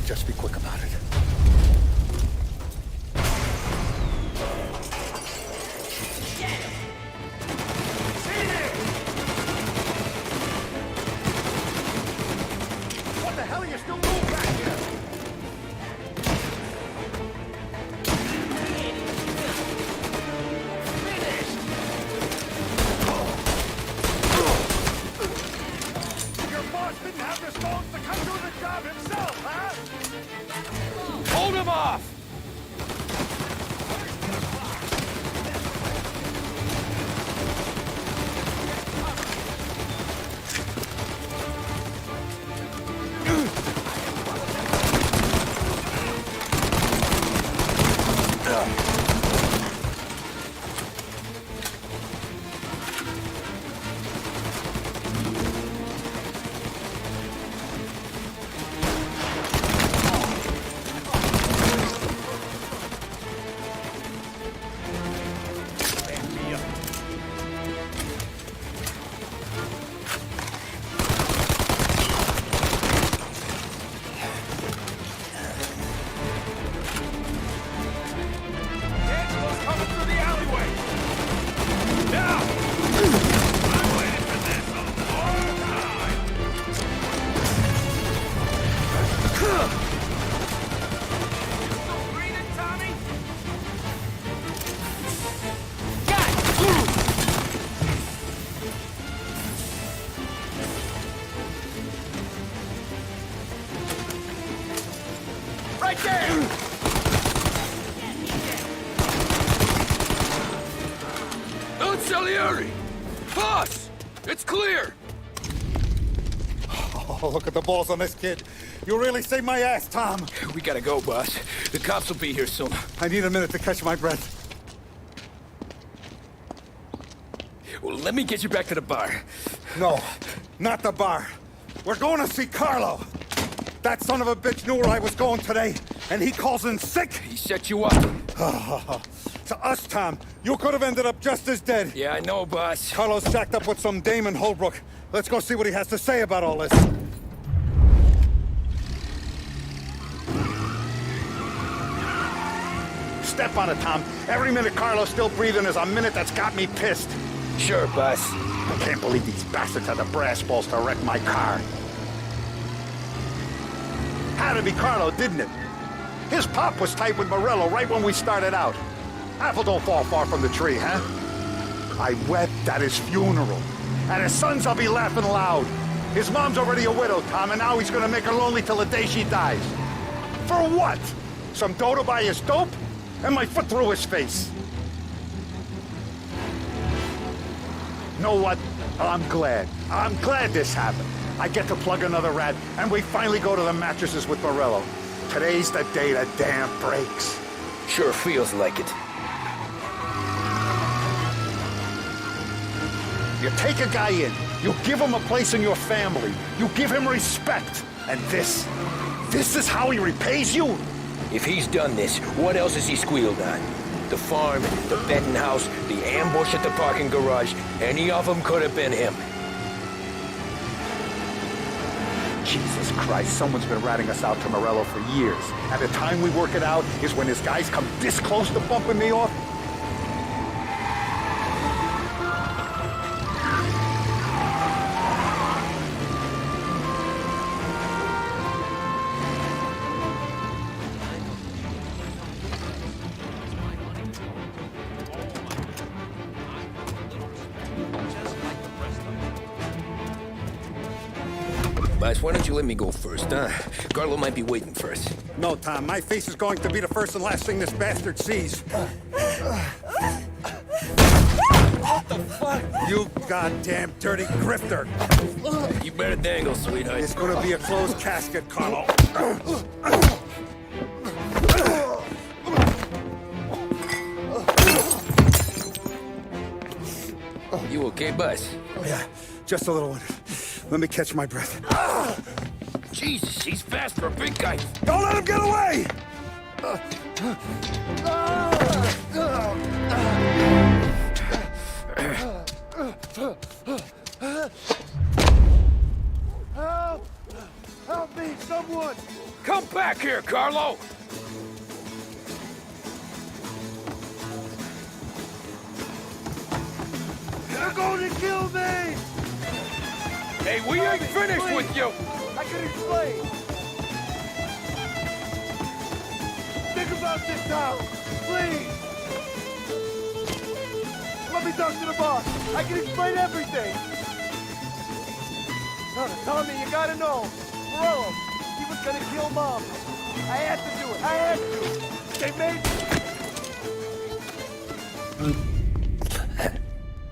just be quick about it.
What the hell are you still doing back here? Your boss didn't have the stones to come do the job himself, huh?
Hold him off!
Right there!
It's clear!
Oh, look at the balls on this kid. You really saved my ass, Tom.
We gotta go, boss. The cops will be here soon.
I need a minute to catch my breath.
Well, let me get you back to the bar.
No, not the bar. We're going to see Carlo. That son of a bitch knew where I was going today, and he calls in sick.
He set you up.
To us, Tom, you could have ended up just as dead.
Yeah, I know, boss.
Carlo's jacked up with some dame in Holbrook. Let's go see what he has to say about all this.
Step on it, Tom. Every minute Carlo's still breathing is a minute that's got me pissed.
Sure, boss.
I can't believe these bastards had the brass balls to wreck my car. Had to be Carlo, didn't it? His pop was tight with Morello right when we started out. Apple don't fall far from the tree, huh? I wept at his funeral. At his son's, I'll be laughing loud. His mom's already a widow, Tom, and now he's gonna make her lonely till the day she dies. For what? Some dough to buy his dope? And my foot through his face. Know what? I'm glad. I'm glad this happened. I get to plug another rat, and we finally go to the mattresses with Morello. Today's the day the dam breaks.
Sure feels like it.
You take a guy in, you give him a place in your family, you give him respect, and this is how he repays you?
If he's done this, what else has he squealed on? The farm, the betting house, the ambush at the parking garage, any of them could have been him.
Jesus Christ, someone's been ratting us out to Morello for years. And the time we work it out is when his guys come this close to bumping me off.
Boss, why don't you let me go first, huh? Carlo might be waiting for us.
No, Tom, my face is going to be the first and last thing this bastard sees. What the fuck? You goddamn dirty grifter.
You better dangle, sweetheart.
It's gonna be a closed casket, Carlo.
You okay, boss?
Yeah, just a little one. Let me catch my breath.
Jesus, he's fast for a big guy.
Don't let him get away!
Help! Help me, someone!
Come back here, Carlo!
They're going to kill me!
Hey, we ain't finished
please.
with you!
I can explain! Think about this now, please! Let me talk to the boss! I can explain everything! Tommy, you gotta know! Morello, he was gonna kill Mom! I had to do it! I had to! They made...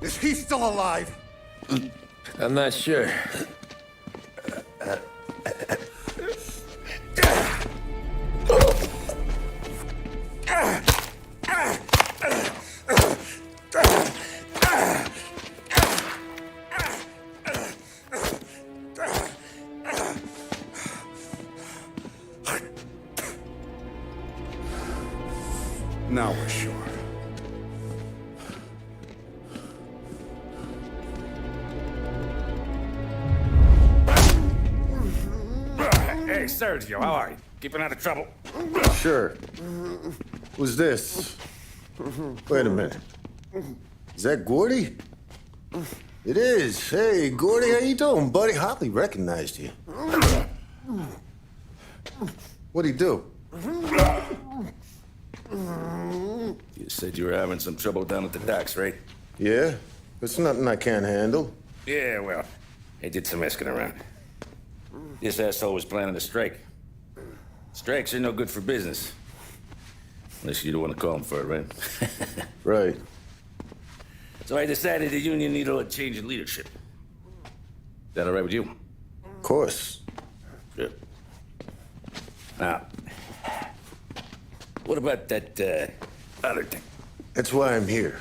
Is he still alive?
I'm not sure.
Now we're sure.
Hey, Sergio, how are you? Keeping out of trouble?
Sure. Who's this? Wait a minute. Is that Gordy? It is. Hey, Gordy, how you doing, buddy? Hardly recognized you. What'd he do?
You said you were having some trouble down at the docks, right?
Yeah? It's nothing I can't handle.
Yeah, well, I did some asking around. This asshole was planning a strike. Strikes are no good for business. Unless you don't want to call him for it, right?
Right.
So I decided the union needed a change in leadership. That all right with you?
Of course.
Good. Now, what about that, other thing?
That's why I'm here.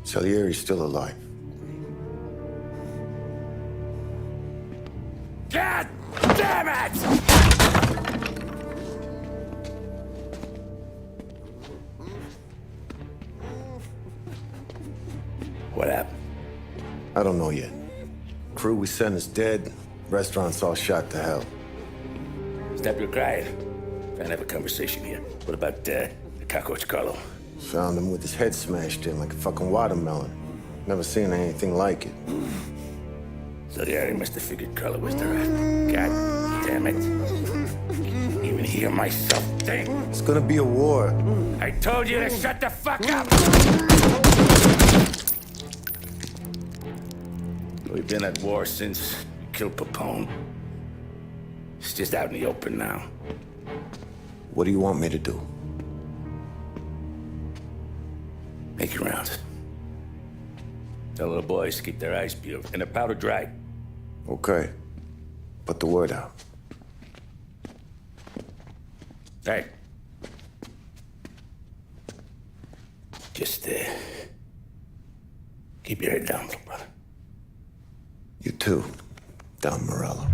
Salieri's still alive.
God damn it! What happened?
I don't know yet. Crew we sent is dead. Restaurant's all shot to hell.
Stop your crying. Trying to have a conversation here. What about, the cockroach Carlo?
Found him with his head smashed in like a fucking watermelon. Never seen anything like it.
So the area must have figured Carlo was the rat. God damn it. Can't even hear myself think.
It's gonna be a war.
I told you to shut the fuck up! We've been at war since we killed Papone. It's just out in the open now.
What do you want me to do?
Make your rounds. Tell little boys to keep their eyes peeled and their powder dry.
Okay. Put the word out.
Hey. Just, keep your head down, little brother.
You too, Don Morello.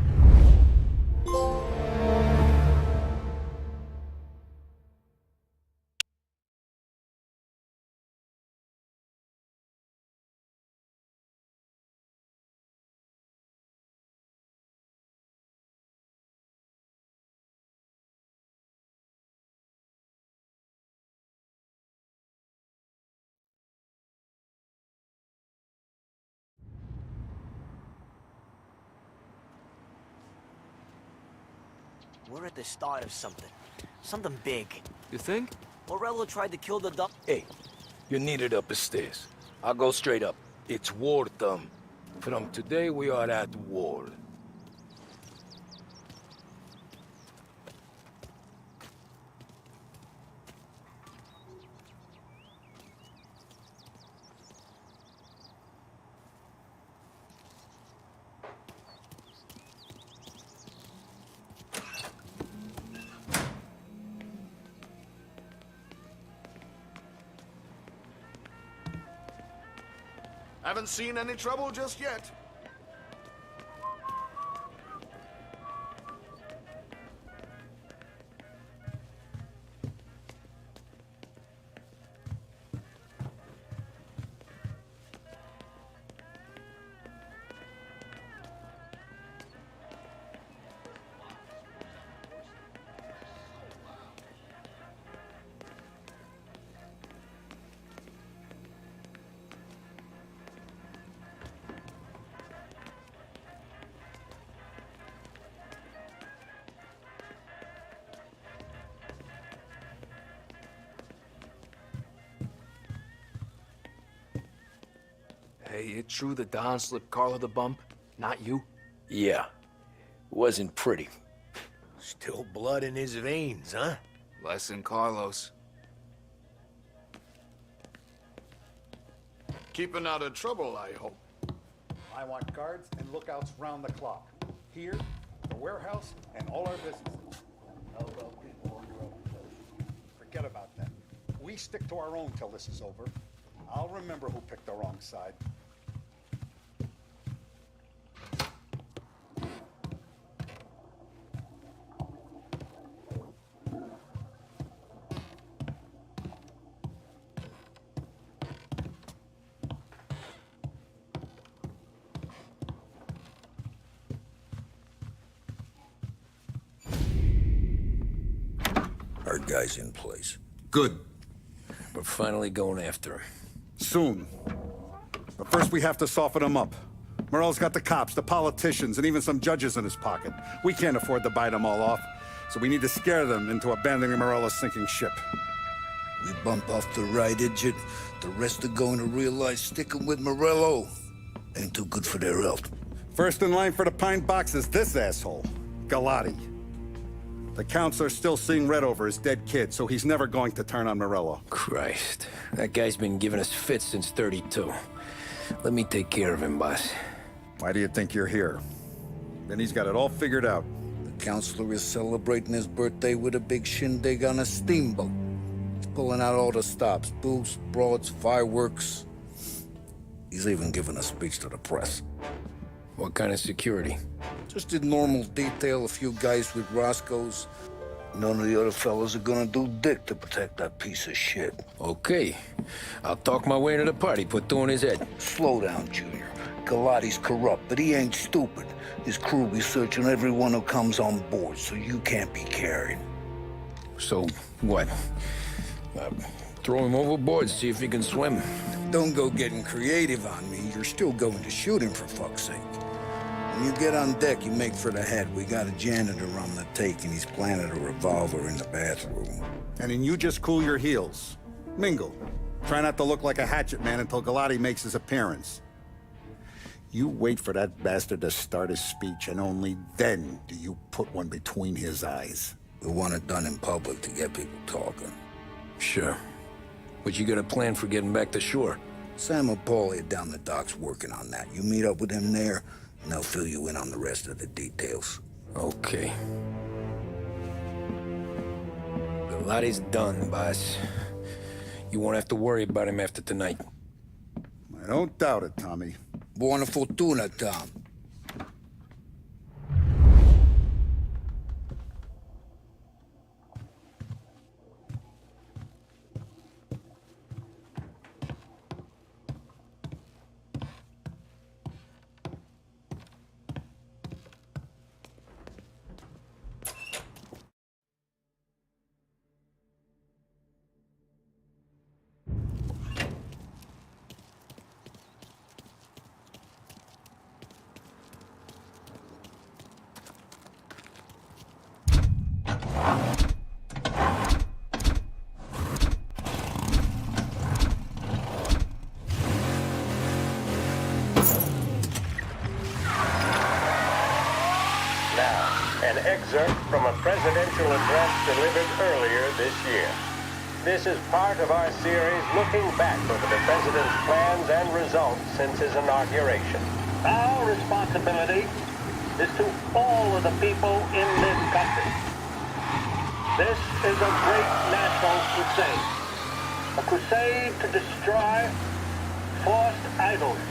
We're at the start of something. Something big.
You think?
Morello tried to kill the doc.
Hey, you're needed up the stairs. I'll go straight up. It's war, Thumb. From today, we are at war.
Haven't seen any trouble just yet.
Hey, it true the Don slipped Carlo the bump? Not you?
Yeah. Wasn't pretty. Still blood in his veins, huh?
Less than Carlos.
Keeping out of trouble, I hope.
I want guards and lookouts round the clock. Here, the warehouse, and all our businesses. How about people on your own place? Forget about that. We stick to our own till this is over. I'll remember who picked the wrong side.
Our guy's in place.
Good.
We're finally going after him.
Soon. But first we have to soften him up. Morello's got the cops, the politicians, and even some judges in his pocket. We can't afford to bite them all off, so we need to scare them into abandoning Morello's sinking ship.
We bump off the right idiot, the rest are going to realize sticking with Morello ain't too good for their health.
First in line for the pine box is this asshole, Galati. The counselor's still seeing red over his dead kid, so he's never going to turn on Morello.
Christ. That guy's been giving us fits since 32.
Let me take care of him, boss.
Why do you think you're here? Then he's got it all figured out.
The counselor is celebrating his birthday with a big shindig on a steamboat. He's pulling out all the stops, booze, broads, fireworks. He's even giving a speech to the press.
What kind of security?
Just in normal detail, a few guys with Roscoe's. None of the other fellas are gonna do dick to protect that piece of shit.
Okay. I'll talk my way to the party, put two in his head.
Slow down, Junior. Galati's corrupt, but he ain't stupid. His crew be searching everyone who comes on board, so you can't be carried.
So, what? Throw him overboard, see if he can swim.
Don't go getting creative on me. You're still going to shoot him, for fuck's sake. When you get on deck, you make for the head. We got a janitor on the take, and he's planted a revolver in the bathroom.
And then you just cool your heels. Mingle. Try not to look like a hatchet man until Galati makes his appearance. You wait for that bastard to start his speech, and only then do you put one between his eyes.
We want it done in public to get people talking.
Sure. But you got a plan for getting back to shore?
Sam and Paulie are down the docks working on that. You meet up with them there, and they'll fill you in on the rest of the details.
Okay. Galati's done, boss. You won't have to worry about him after tonight.
I don't doubt it, Tommy.
Buona fortuna, Tom.
An excerpt from a presidential address delivered earlier this year. This is part of our series looking back over the president's plans and results since his inauguration. Our responsibility is to all of the people in this country. This is a great national crusade. A crusade to destroy forced idleness,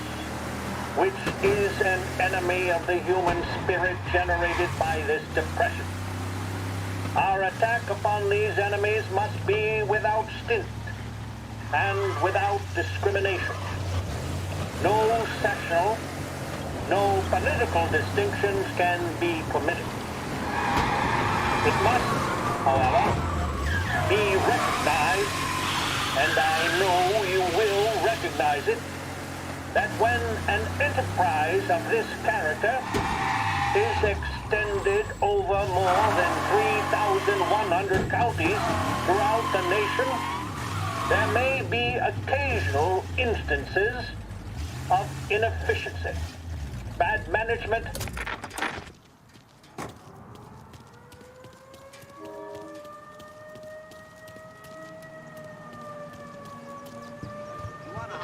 which is an enemy of the human spirit generated by this depression. Our attack upon these enemies must be without stint and without discrimination. No sectional, no political distinctions can be permitted. It must, however, be recognized, and I know you will recognize it, that when an enterprise of this character is extended over more than 3,100 counties throughout the nation, there may be occasional instances of inefficiency, bad management,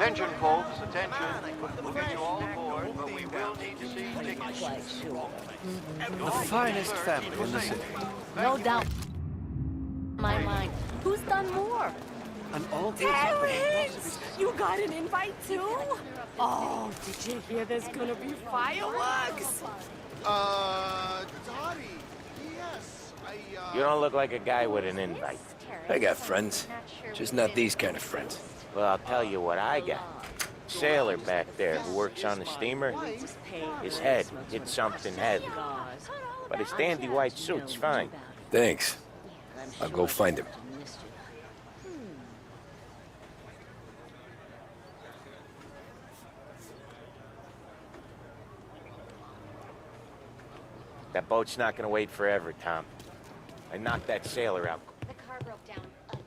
Attention, folks, attention. We'll get you all aboard, but we will need to see tickets.
The finest family in the city.
No doubt. My mind. Who's done more?
An all
Terrence! You got an invite too? Oh, did you hear there's gonna be fireworks?
Dottie, yes,
You don't look like a guy with an invite.
I got friends. Just not these kind of friends.
Well, I'll tell you what I got. Sailor back there who works on the steamer. His head hit something heavy. But his dandy white suit's fine.
Thanks. I'll go find him.
That boat's not gonna wait forever, Tom. I knocked that sailor out.
The car broke down again.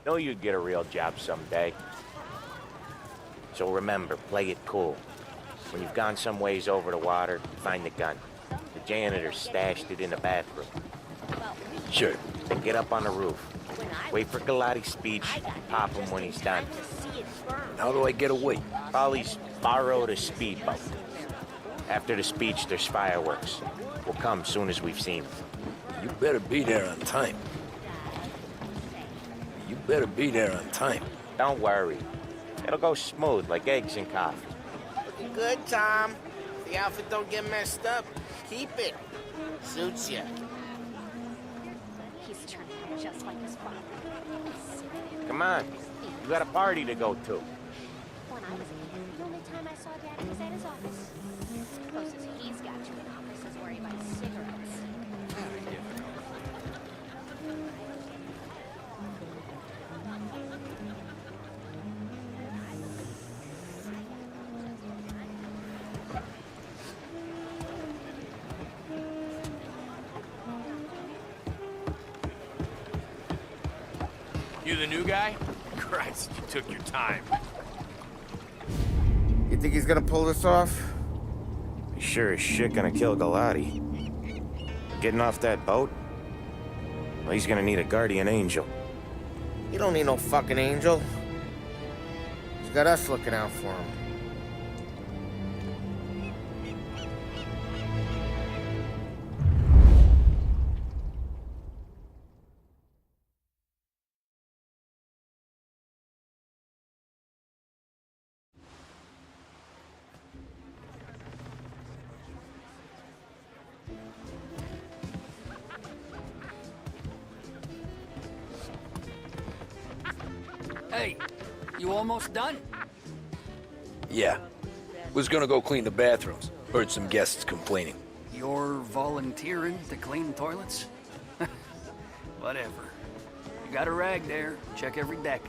Know you'd get a real job someday. So remember, play it cool. When you've gone some ways over the water, find the gun. The janitor stashed it in the bathroom.
Sure.
Then get up on the roof. Wait for Galati's speech, pop him when he's done.
How do I get away?
Ollie's borrowed a speedboat. After the speech, there's fireworks. We'll come soon as we've seen them.
You better be there on time. You better be there on time.
Don't worry. It'll go smooth like eggs in coffee.
Looking good, Tom. If the outfit don't get messed up, keep it. Suits you.
He's turning out just like his father.
Come on. You got a party to go to.
When I was a kid, the only time I saw Daddy was at his office. Closest he's got to an office is where he buys cigarettes.
You the new guy? Christ, you took your time.
You think he's gonna pull this off?
He's sure as shit gonna kill Galati. Getting off that boat? Well, he's gonna need a guardian angel.
He don't need no fucking angel. He's got us looking out for him.
Hey, you almost done?
Yeah. Was gonna go clean the bathrooms. Heard some guests complaining.
You're volunteering to clean toilets? Whatever. You got a rag there. Check every deck.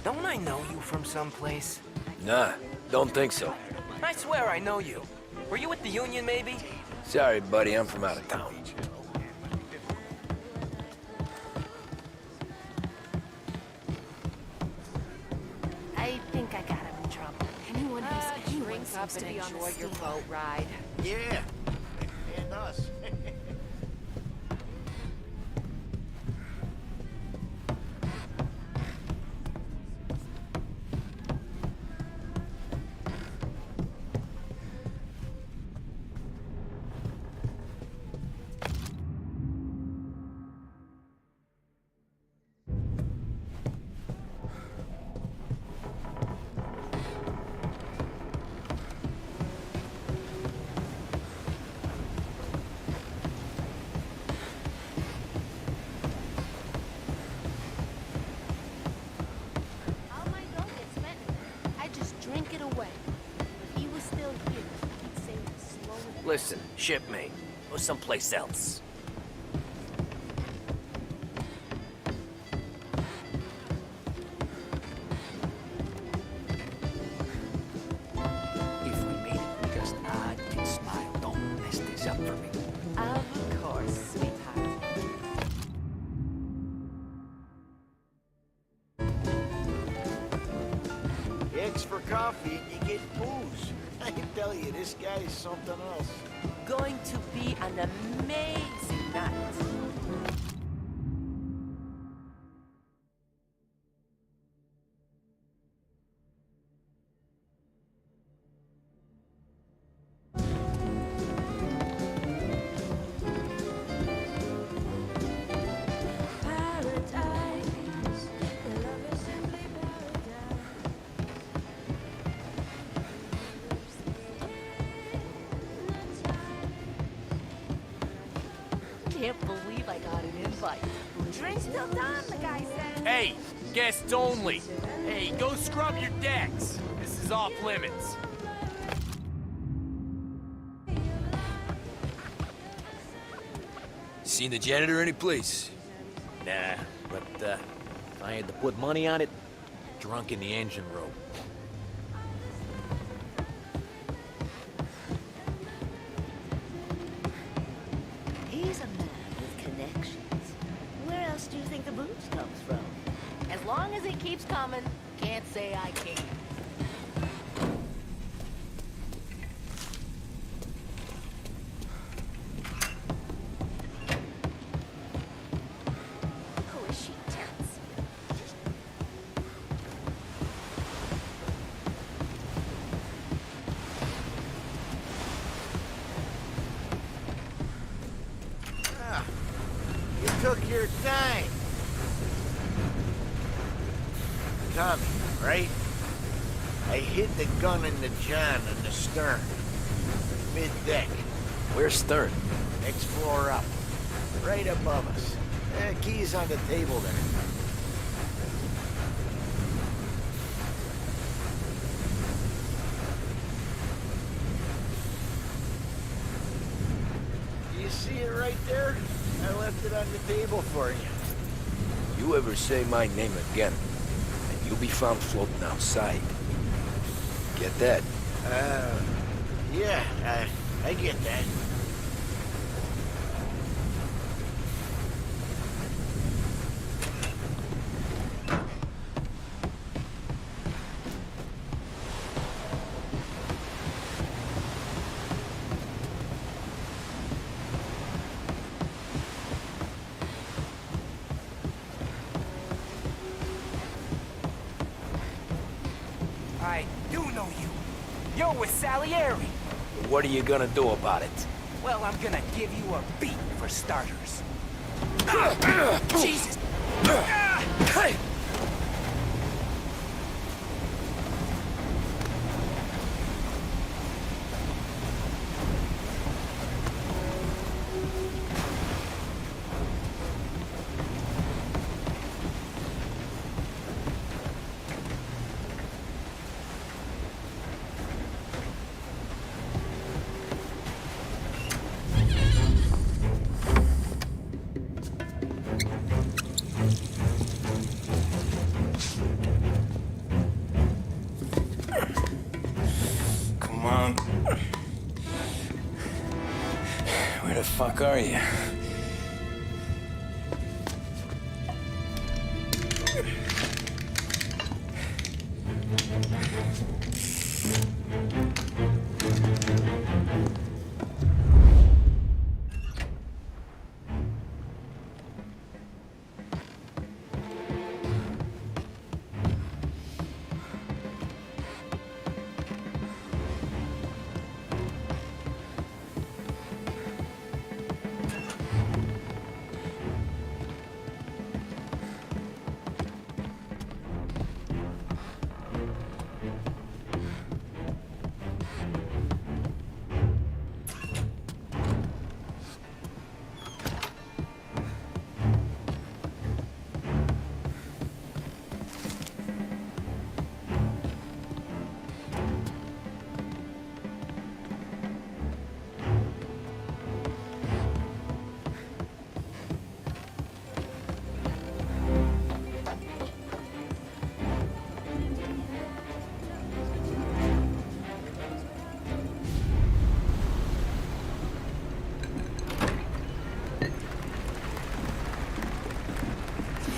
Don't I know you from someplace?
Nah, don't think so.
I swear I know you. Were you at the Union, maybe?
Sorry, buddy, I'm from out of town.
I think I got him in trouble. Anyone who's anyone seems to be on your boat ride.
Yeah. And us.
Listen, shipmate, go someplace else.
If we meet, just nod and smile. Don't mess this up for me.
Of course, sweetheart.
Eggs for coffee, you get booze. I can tell you, this guy is something else.
Going to be an amazing night.
Can't believe I got an invite. Drink's still done, the guy said.
Hey, guests only. Hey, go scrub your decks. This is off limits.
Seen the janitor any place?
Nah, but if I had to put money on it, drunk in the engine room.
he keeps coming, can't say I can't.
Who is she, Terrence?
You took your time. Tommy, right? I hid the gun in the John in the stern. Mid-deck.
Where's Stern?
Next floor up. Right above us. Key's on the table there. You see it right there? I left it on the table for you.
You ever say my name again, and you'll be found floating outside. Get that?
Yeah, I get that.
I do know you. You're with Salieri.
What are you gonna do about it?
Well, I'm gonna give you a beat for starters. Jesus! Hey!
Come on. Where the fuck are you?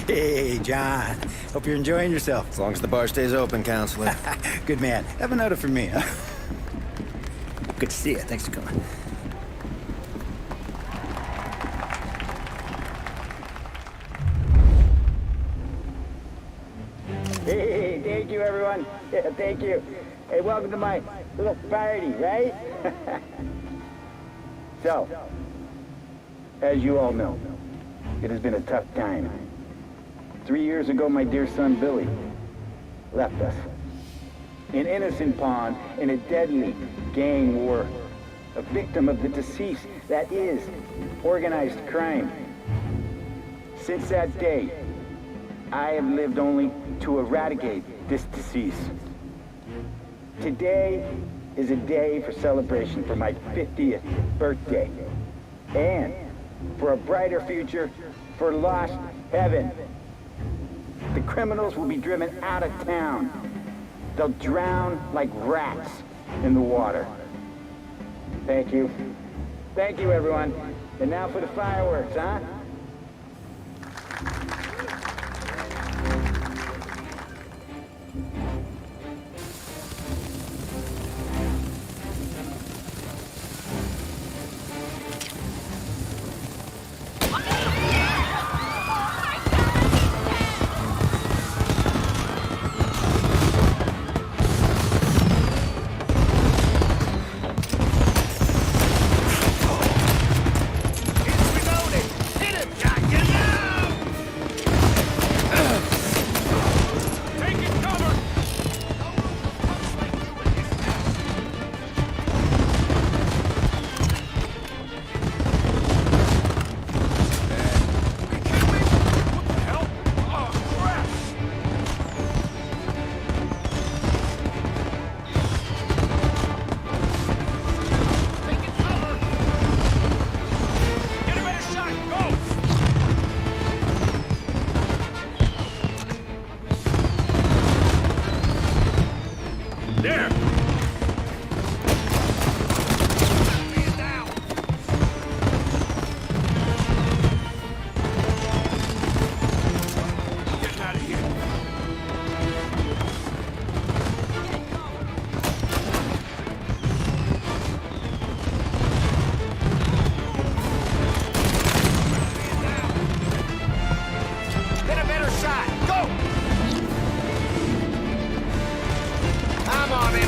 Hey, John. Hope you're enjoying yourself.
As long as the bar stays open, counselor.
Good man. Have a note for me, huh? Good to see you. Thanks for coming.
Hey, thank you, everyone. Yeah, thank you. Hey, welcome to my little party, right? So, as you all know, it has been a tough time. 3 years ago, my dear son Billy left us. An innocent pawn in a deadly gang war. A victim of the deceased that is organized crime. Since that day, I have lived only to eradicate this decease. Today is a day for celebration for my 50th birthday. And for a brighter future for lost heaven. The criminals will be driven out of town. They'll drown like rats in the water. Thank you. Thank you, everyone. And now for the fireworks, huh?
There! Getting out of here.
Get a better shot. Go! I'm on it.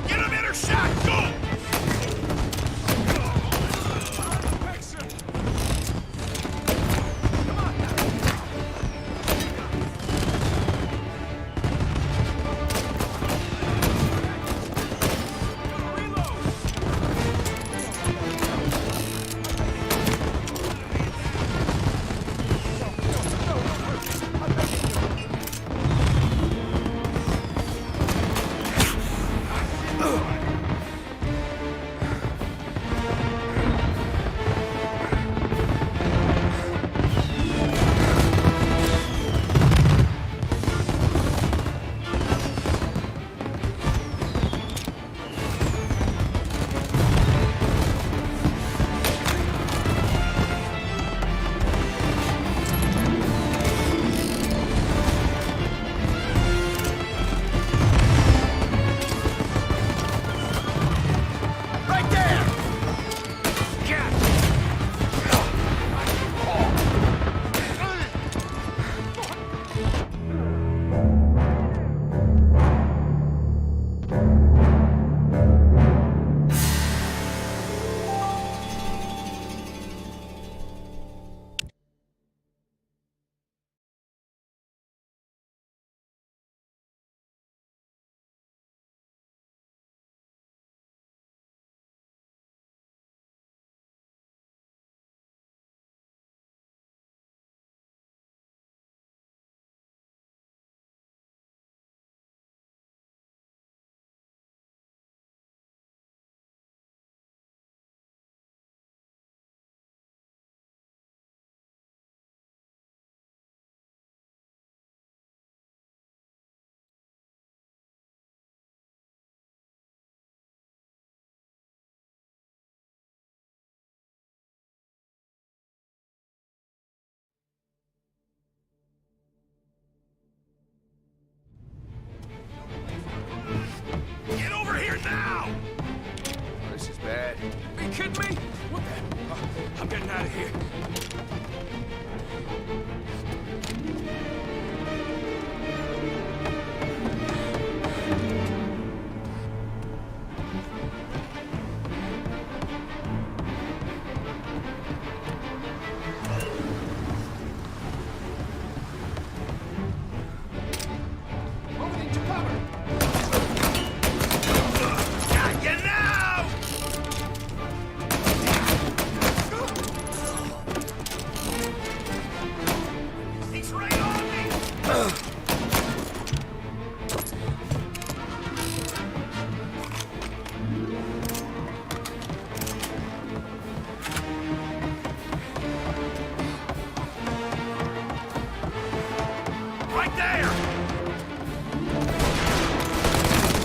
Get a better shot! Go! Right there! Get! Get over here now! This is bad. Are you kidding me? What the? I'm getting out of here. Moving to cover! Got you now! He's right on me! Right there!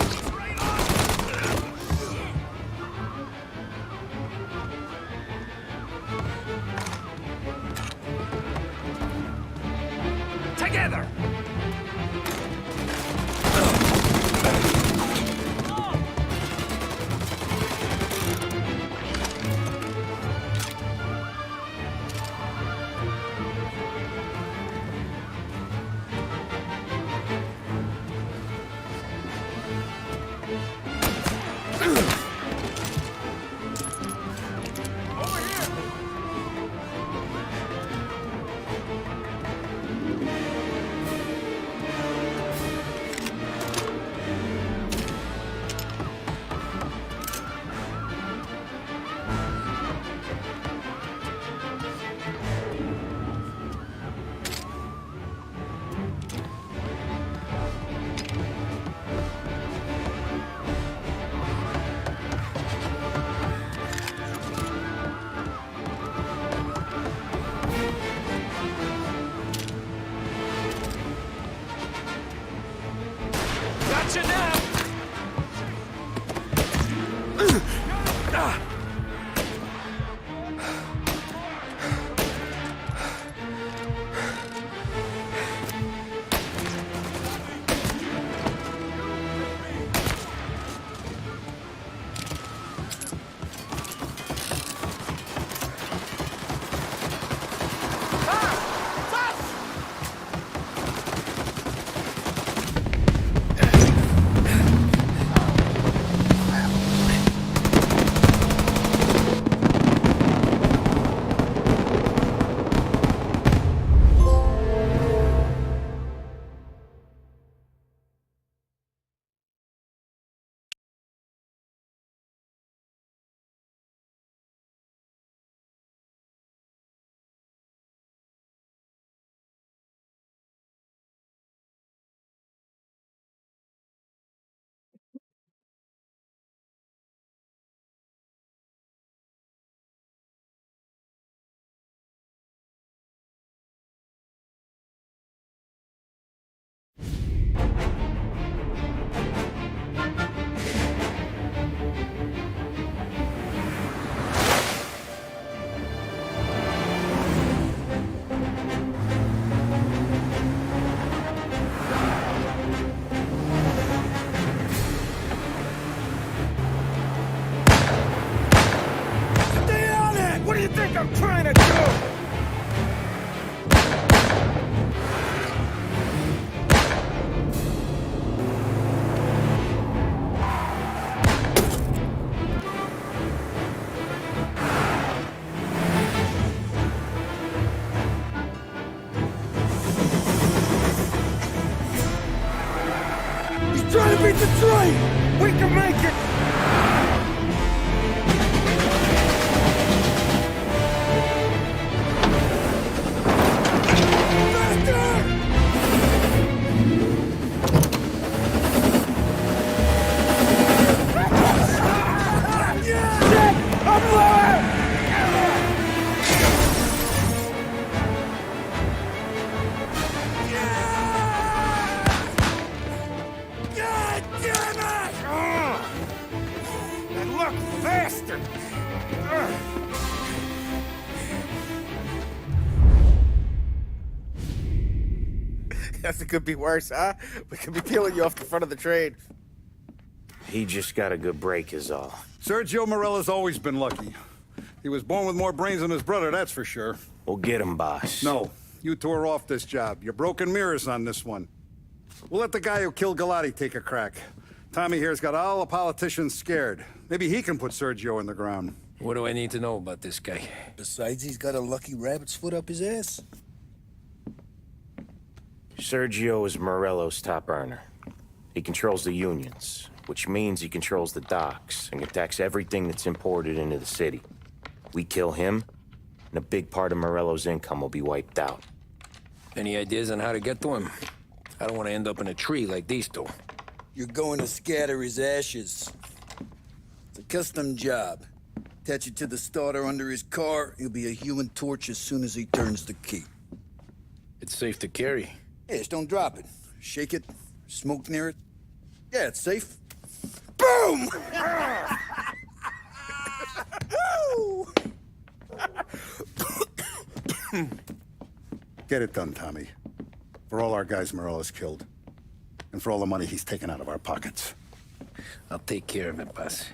He's right on! Together! got you now!
I'm trying to do! He's trying to beat the train! We can make it! Faster! Guess it could be worse, huh? We could be peeling you off the front of the train.
He just got a good break is all.
Sergio Morella's always been lucky. He was born with more brains than his brother, that's for sure.
We'll get him, boss.
No, you two are off this job. You're broken mirrors on this one. We'll let the guy who killed Galati take a crack. Tommy here's got all the politicians scared. Maybe he can put Sergio in the ground.
What do I need to know about this guy?
Besides, he's got a lucky rabbit's foot up his ass.
Sergio is Morello's top earner. He controls the unions, which means he controls the docks and attacks everything that's imported into the city. We kill him, and a big part of Morello's income will be wiped out.
Any ideas on how to get to him? I don't want to end up in a tree like these two.
You're going to scatter his ashes. It's a custom job. Attach it to the starter under his car. He'll be a human torch as soon as he turns the key.
It's safe to carry.
Yeah, just don't drop it. Shake it, smoke near it. Yeah, it's safe. Boom!
Get it done, Tommy. For all our guys Morella's killed. And for all the money he's taken out of our pockets.
I'll take care of it, boss.